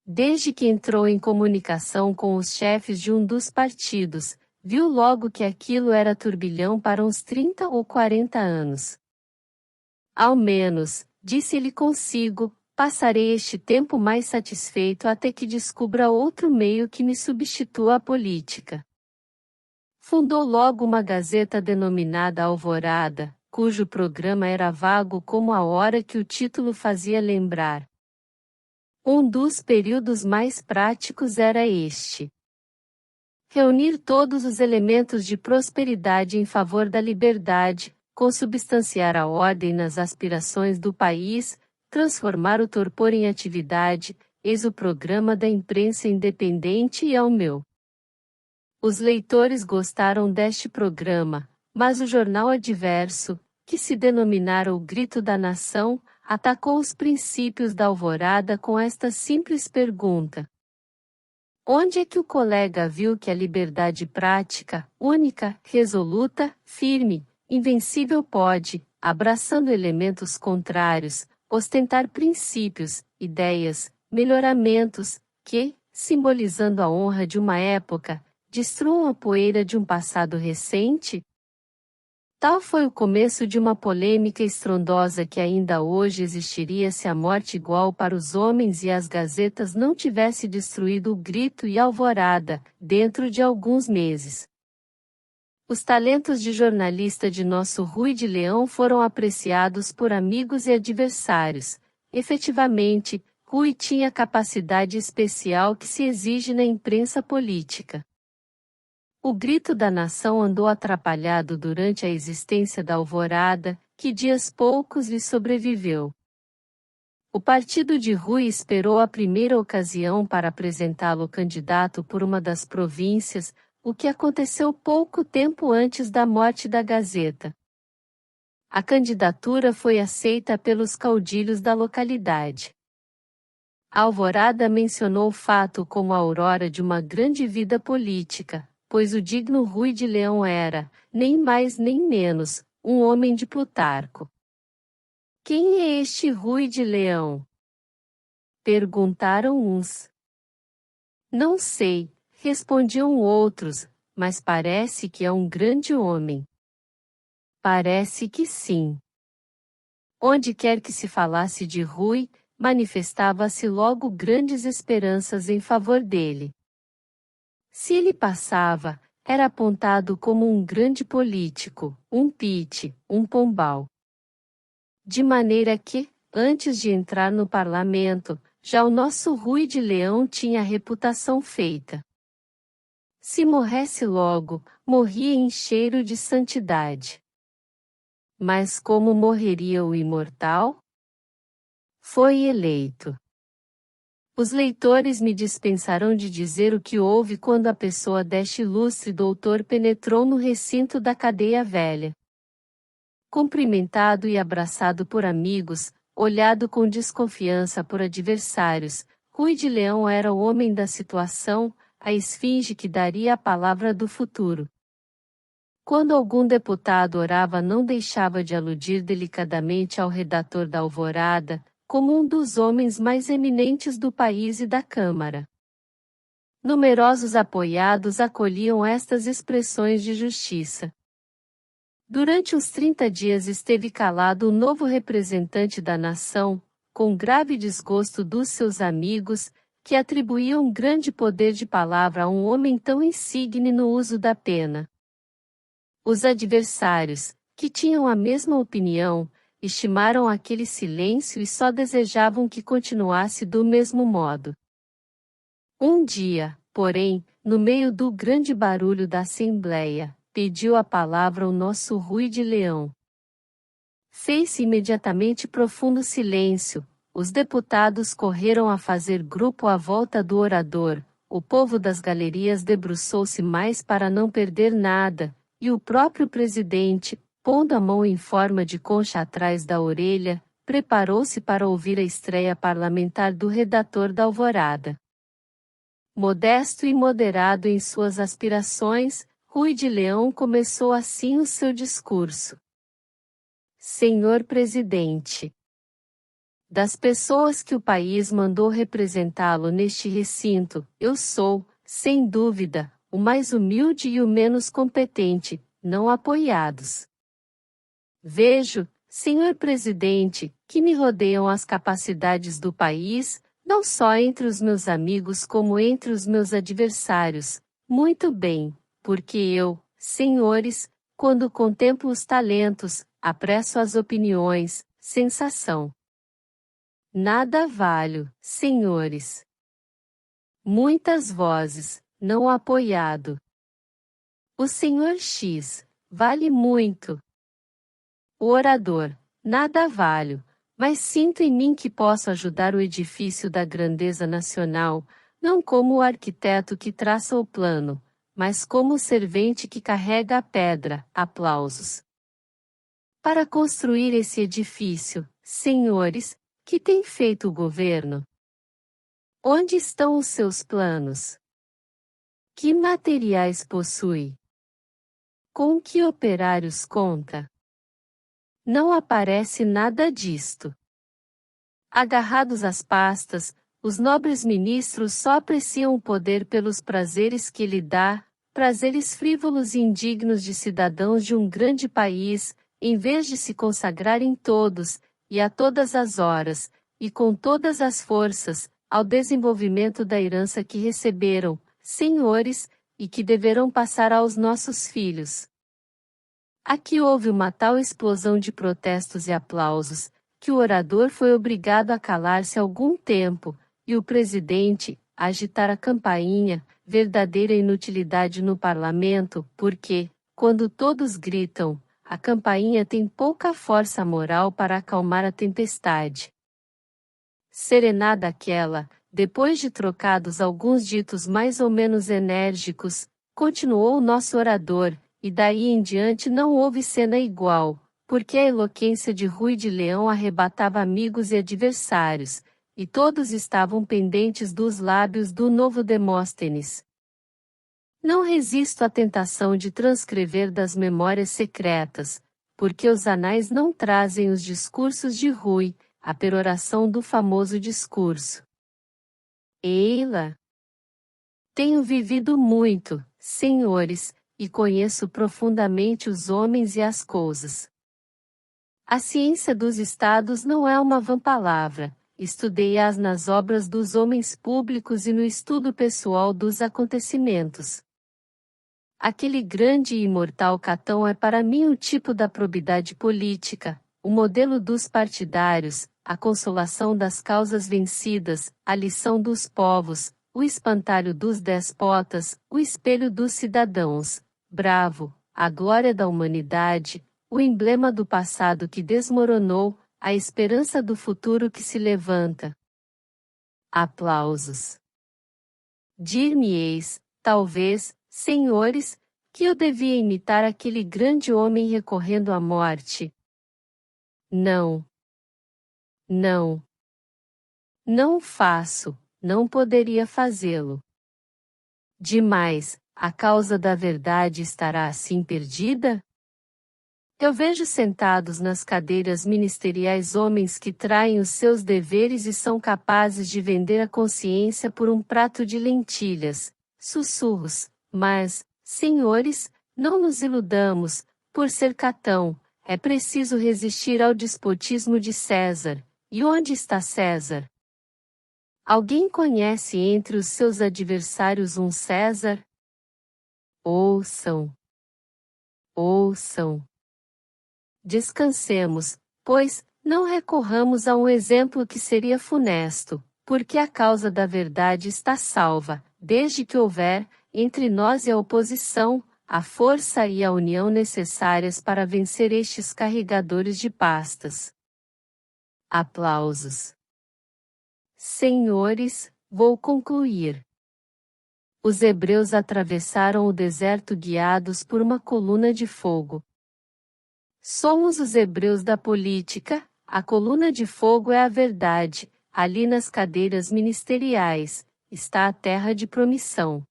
Desde que entrou em comunicação com os chefes de um dos partidos, viu logo que aquilo era turbilhão para uns 30 ou 40 anos. Ao menos, disse-lhe consigo, passarei este tempo mais satisfeito até que descubra outro meio que me substitua à política. Fundou logo uma gazeta denominada Alvorada, cujo programa era vago como a hora que o título fazia lembrar. Um dos períodos mais práticos era este: reunir todos os elementos de prosperidade em favor da liberdade, consubstanciar a ordem nas aspirações do país, transformar o torpor em atividade, eis o programa da imprensa independente e ao meu. Os leitores gostaram deste programa, mas o jornal adverso, que se denominara o Grito da Nação, atacou os princípios da Alvorada com esta simples pergunta: onde é que o colega viu que a liberdade prática, única, resoluta, firme, invencível pode, abraçando elementos contrários, ostentar princípios, ideias, melhoramentos, que, simbolizando a honra de uma época, destruam a poeira de um passado recente? Tal foi o começo de uma polêmica estrondosa que ainda hoje existiria se a morte igual para os homens e as gazetas não tivesse destruído o Grito e a Alvorada, dentro de alguns meses. Os talentos de jornalista de nosso Rui de Leão foram apreciados por amigos e adversários. Efetivamente, Rui tinha capacidade especial que se exige na imprensa política. O Grito da Nação andou atrapalhado durante a existência da Alvorada, que dias poucos lhe sobreviveu. O partido de Rui esperou a primeira ocasião para apresentá-lo candidato por uma das províncias, o que aconteceu pouco tempo antes da morte da Gazeta. A candidatura foi aceita pelos caudilhos da localidade. A Alvorada mencionou o fato como a aurora de uma grande vida política, pois o digno Rui de Leão era, nem mais nem menos, um homem de Plutarco. Quem é este Rui de Leão? Perguntaram uns. Não sei, respondiam outros, mas parece que é um grande homem. Parece que sim. Onde quer que se falasse de Rui, manifestava-se logo grandes esperanças em favor dele. Se ele passava, era apontado como um grande político, um pite, um pombal. De maneira que, antes de entrar no parlamento, já o nosso Rui de Leão tinha a reputação feita. Se morresse logo, morria em cheiro de santidade. Mas como morreria o imortal? Foi eleito. Os leitores me dispensarão de dizer o que houve quando a pessoa deste ilustre doutor penetrou no recinto da cadeia velha. Cumprimentado e abraçado por amigos, olhado com desconfiança por adversários, Rui de Leão era o homem da situação, a esfinge que daria a palavra do futuro. Quando algum deputado orava, não deixava de aludir delicadamente ao redator da Alvorada, como um dos homens mais eminentes do país e da Câmara. Numerosos apoiados acolhiam estas expressões de justiça. Durante os 30 dias esteve calado o novo representante da nação, com grave desgosto dos seus amigos, que atribuíam grande poder de palavra a um homem tão insigne no uso da pena. Os adversários, que tinham a mesma opinião, estimaram aquele silêncio e só desejavam que continuasse do mesmo modo. Um dia, porém, no meio do grande barulho da Assembleia, pediu a palavra o nosso Rui de Leão. Fez-se imediatamente profundo silêncio, os deputados correram a fazer grupo à volta do orador, o povo das galerias debruçou-se mais para não perder nada, e o próprio presidente, pondo a mão em forma de concha atrás da orelha, preparou-se para ouvir a estreia parlamentar do redator da Alvorada. Modesto e moderado em suas aspirações, Ruy de Leão começou assim o seu discurso. Senhor Presidente, das pessoas que o país mandou representá-lo neste recinto, eu sou, sem dúvida, o mais humilde e o menos competente, não apoiados. Vejo, Senhor Presidente, que me rodeiam as capacidades do país, não só entre os meus amigos como entre os meus adversários. Muito bem, porque eu, senhores, quando contemplo os talentos, apresso as opiniões, sensação. Nada valho, senhores. Muitas vozes, não apoiado. O senhor X, vale muito. O orador, nada valho, mas sinto em mim que posso ajudar o edifício da grandeza nacional, não como o arquiteto que traça o plano, mas como o servente que carrega a pedra. Aplausos. Para construir esse edifício, senhores, que tem feito o governo? Onde estão os seus planos? Que materiais possui? Com que operários conta? Não aparece nada disto. Agarrados às pastas, os nobres ministros só apreciam o poder pelos prazeres que ele dá, prazeres frívolos e indignos de cidadãos de um grande país, em vez de se consagrarem todos, e a todas as horas, e com todas as forças, ao desenvolvimento da herança que receberam, senhores, e que deverão passar aos nossos filhos. Aqui houve uma tal explosão de protestos e aplausos, que o orador foi obrigado a calar-se algum tempo, e o presidente, a agitar a campainha, verdadeira inutilidade no parlamento, porque, quando todos gritam, a campainha tem pouca força moral para acalmar a tempestade. Serenada aquela, depois de trocados alguns ditos mais ou menos enérgicos, continuou o nosso orador, e daí em diante não houve cena igual, porque a eloquência de Ruy de Leão arrebatava amigos e adversários, e todos estavam pendentes dos lábios do novo Demóstenes. Não resisto à tentação de transcrever das memórias secretas, porque os anais não trazem os discursos de Ruy, a peroração do famoso discurso. Eila! Tenho vivido muito, senhores, e conheço profundamente os homens e as coisas. A ciência dos estados não é uma vã palavra, estudei-as nas obras dos homens públicos e no estudo pessoal dos acontecimentos. Aquele grande e imortal Catão é para mim o tipo da probidade política, o modelo dos partidários, a consolação das causas vencidas, a lição dos povos, o espantalho dos despotas, o espelho dos cidadãos, bravo, a glória da humanidade, o emblema do passado que desmoronou, a esperança do futuro que se levanta. Aplausos. Dir-me-eis, talvez, senhores, que eu devia imitar aquele grande homem recorrendo à morte. Não. Não. Não o faço, não poderia fazê-lo. Demais, a causa da verdade estará assim perdida? Eu vejo sentados nas cadeiras ministeriais homens que traem os seus deveres e são capazes de vender a consciência por um prato de lentilhas, sussurros, mas, senhores, não nos iludamos, por ser Catão, é preciso resistir ao despotismo de César. E onde está César? Alguém conhece entre os seus adversários um César? Ouçam. Ouçam. Descansemos, pois, não recorramos a um exemplo que seria funesto, porque a causa da verdade está salva, desde que houver, entre nós e a oposição, a força e a união necessárias para vencer estes carregadores de pastas. Aplausos. Senhores, vou concluir. Os hebreus atravessaram o deserto guiados por uma coluna de fogo. Somos os hebreus da política, A coluna de fogo é a verdade, ali nas cadeiras ministeriais, está a terra de promissão.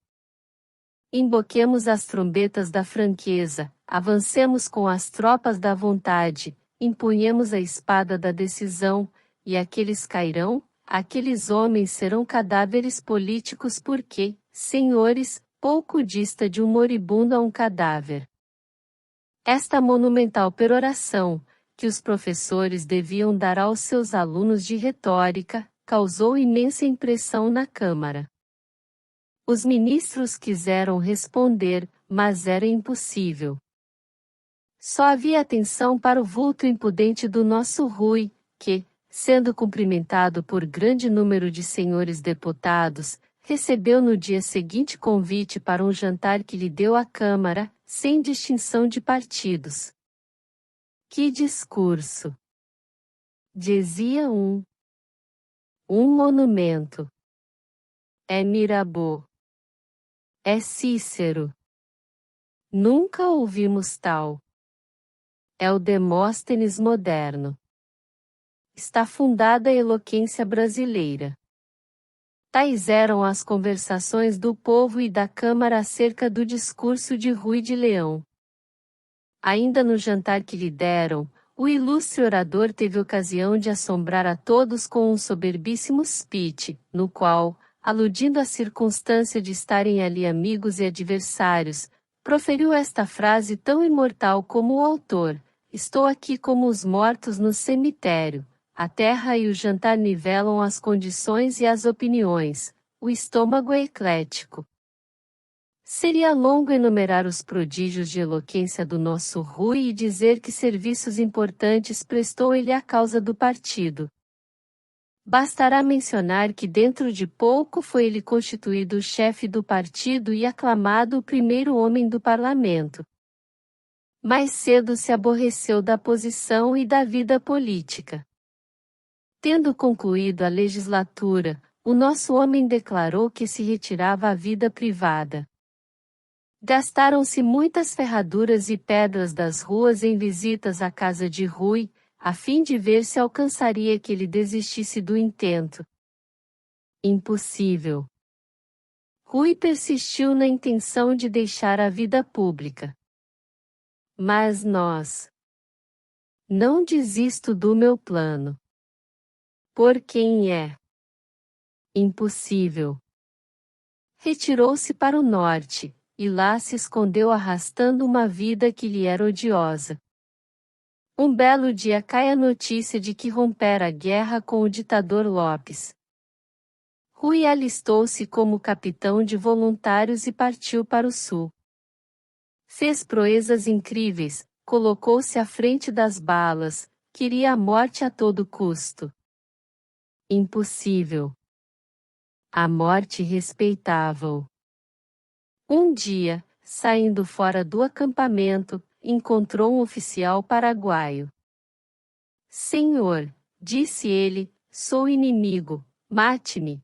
Invoquemos as trombetas da franqueza, avancemos com as tropas da vontade, empunhemos a espada da decisão, e aqueles cairão, aqueles homens serão cadáveres políticos porque, senhores, pouco dista de um moribundo a um cadáver. Esta monumental peroração, que os professores deviam dar aos seus alunos de retórica, causou imensa impressão na Câmara. Os ministros quiseram responder, mas era impossível. Só havia atenção para o vulto impudente do nosso Rui, que, sendo cumprimentado por grande número de senhores deputados, recebeu no dia seguinte convite para um jantar que lhe deu a Câmara, sem distinção de partidos. Que discurso! Dizia um monumento. É Mirabeau. É Cícero. Nunca ouvimos tal. É o Demóstenes moderno. Está fundada a eloquência brasileira. Tais eram as conversações do povo e da Câmara acerca do discurso de Rui de Leão. Ainda no jantar que lhe deram, o ilustre orador teve ocasião de assombrar a todos com um soberbíssimo speech, no qual, aludindo à circunstância de estarem ali amigos e adversários, proferiu esta frase tão imortal como o autor: estou aqui como os mortos no cemitério. A terra e o jantar nivelam as condições e as opiniões, o estômago é eclético. Seria longo enumerar os prodígios de eloquência do nosso Rui e dizer que serviços importantes prestou ele à causa do partido. Bastará mencionar que dentro de pouco foi ele constituído o chefe do partido e aclamado o primeiro homem do parlamento. Mais cedo se aborreceu da posição e da vida política. Tendo concluído a legislatura, o nosso homem declarou que se retirava à vida privada. Gastaram-se muitas ferraduras e pedras das ruas em visitas à casa de Rui, a fim de ver se alcançaria que ele desistisse do intento. Impossível. Rui persistiu na intenção de deixar a vida pública. Mas nós. Não desisto do meu plano. Por quem é? Impossível. Retirou-se para o norte, e lá se escondeu arrastando uma vida que lhe era odiosa. Um belo dia cai a notícia de que rompera a guerra com o ditador Lopes. Rui alistou-se como capitão de voluntários e partiu para o sul. Fez proezas incríveis, colocou-se à frente das balas, queria a morte a todo custo. Impossível. A morte respeitava-o. Um dia, saindo fora do acampamento, encontrou um oficial paraguaio. Senhor, disse ele, sou inimigo, mate-me.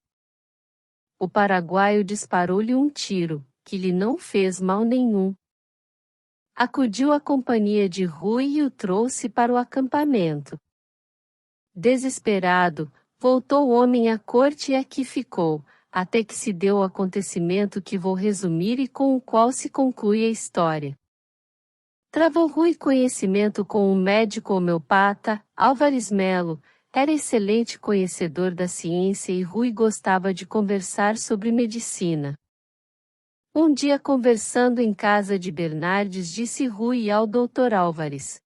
O paraguaio disparou-lhe um tiro, que lhe não fez mal nenhum. Acudiu a companhia de Rui e o trouxe para o acampamento. Desesperado, voltou o homem à corte e aqui ficou, até que se deu o acontecimento que vou resumir e com o qual se conclui a história. Travou Rui conhecimento com um médico homeopata, Álvares Melo, era excelente conhecedor da ciência e Rui gostava de conversar sobre medicina. Um dia conversando em casa de Bernardes disse Rui ao Dr. Álvares: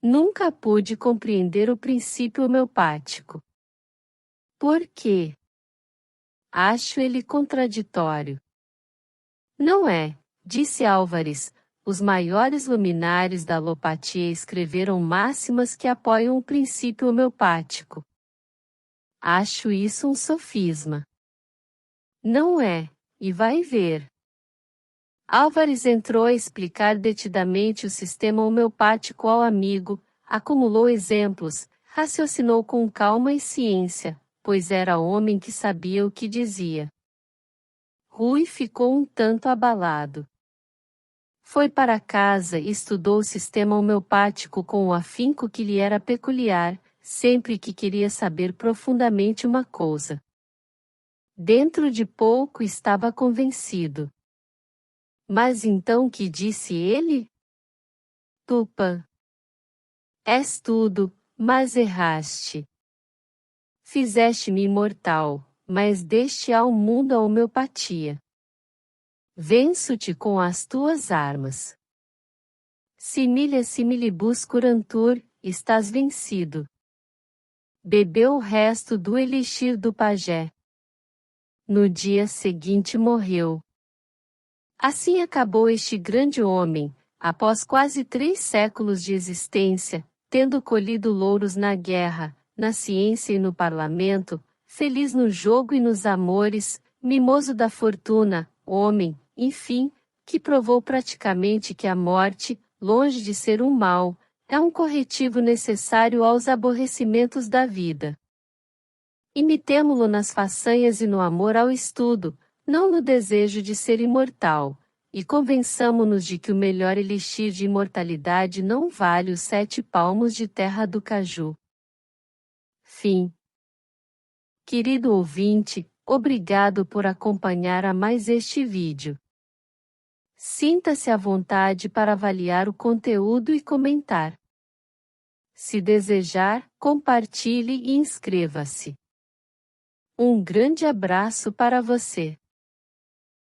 nunca pude compreender o princípio homeopático. Por quê? Acho ele contraditório. Não é, disse Álvares, os maiores luminares da alopatia escreveram máximas que apoiam o princípio homeopático. Acho isso um sofisma. Não é, e vai ver. Álvares entrou a explicar detidamente o sistema homeopático ao amigo, acumulou exemplos, raciocinou com calma e ciência, pois era homem que sabia o que dizia. Rui ficou um tanto abalado. Foi para casa e estudou o sistema homeopático com o afinco que lhe era peculiar, sempre que queria saber profundamente uma coisa. Dentro de pouco estava convencido. Mas então que disse ele? Tupã. És tudo, mas erraste. Fizeste-me imortal, mas deste ao mundo a homeopatia. Venço-te com as tuas armas. Similibus curantur, estás vencido. Bebeu o resto do elixir do pajé. No dia seguinte morreu. Assim acabou este grande homem, após quase 3 séculos de existência, tendo colhido louros na guerra, na ciência e no parlamento, feliz no jogo e nos amores, mimoso da fortuna, homem, enfim, que provou praticamente que a morte, longe de ser um mal, é um corretivo necessário aos aborrecimentos da vida. Imitemo-lo nas façanhas e no amor ao estudo, não no desejo de ser imortal, e convençamo-nos de que o melhor elixir de imortalidade não vale os 7 palmos de terra do caju. Fim. Querido ouvinte, obrigado por acompanhar a mais este vídeo. Sinta-se à vontade para avaliar o conteúdo e comentar. Se desejar, compartilhe e inscreva-se. Um grande abraço para você.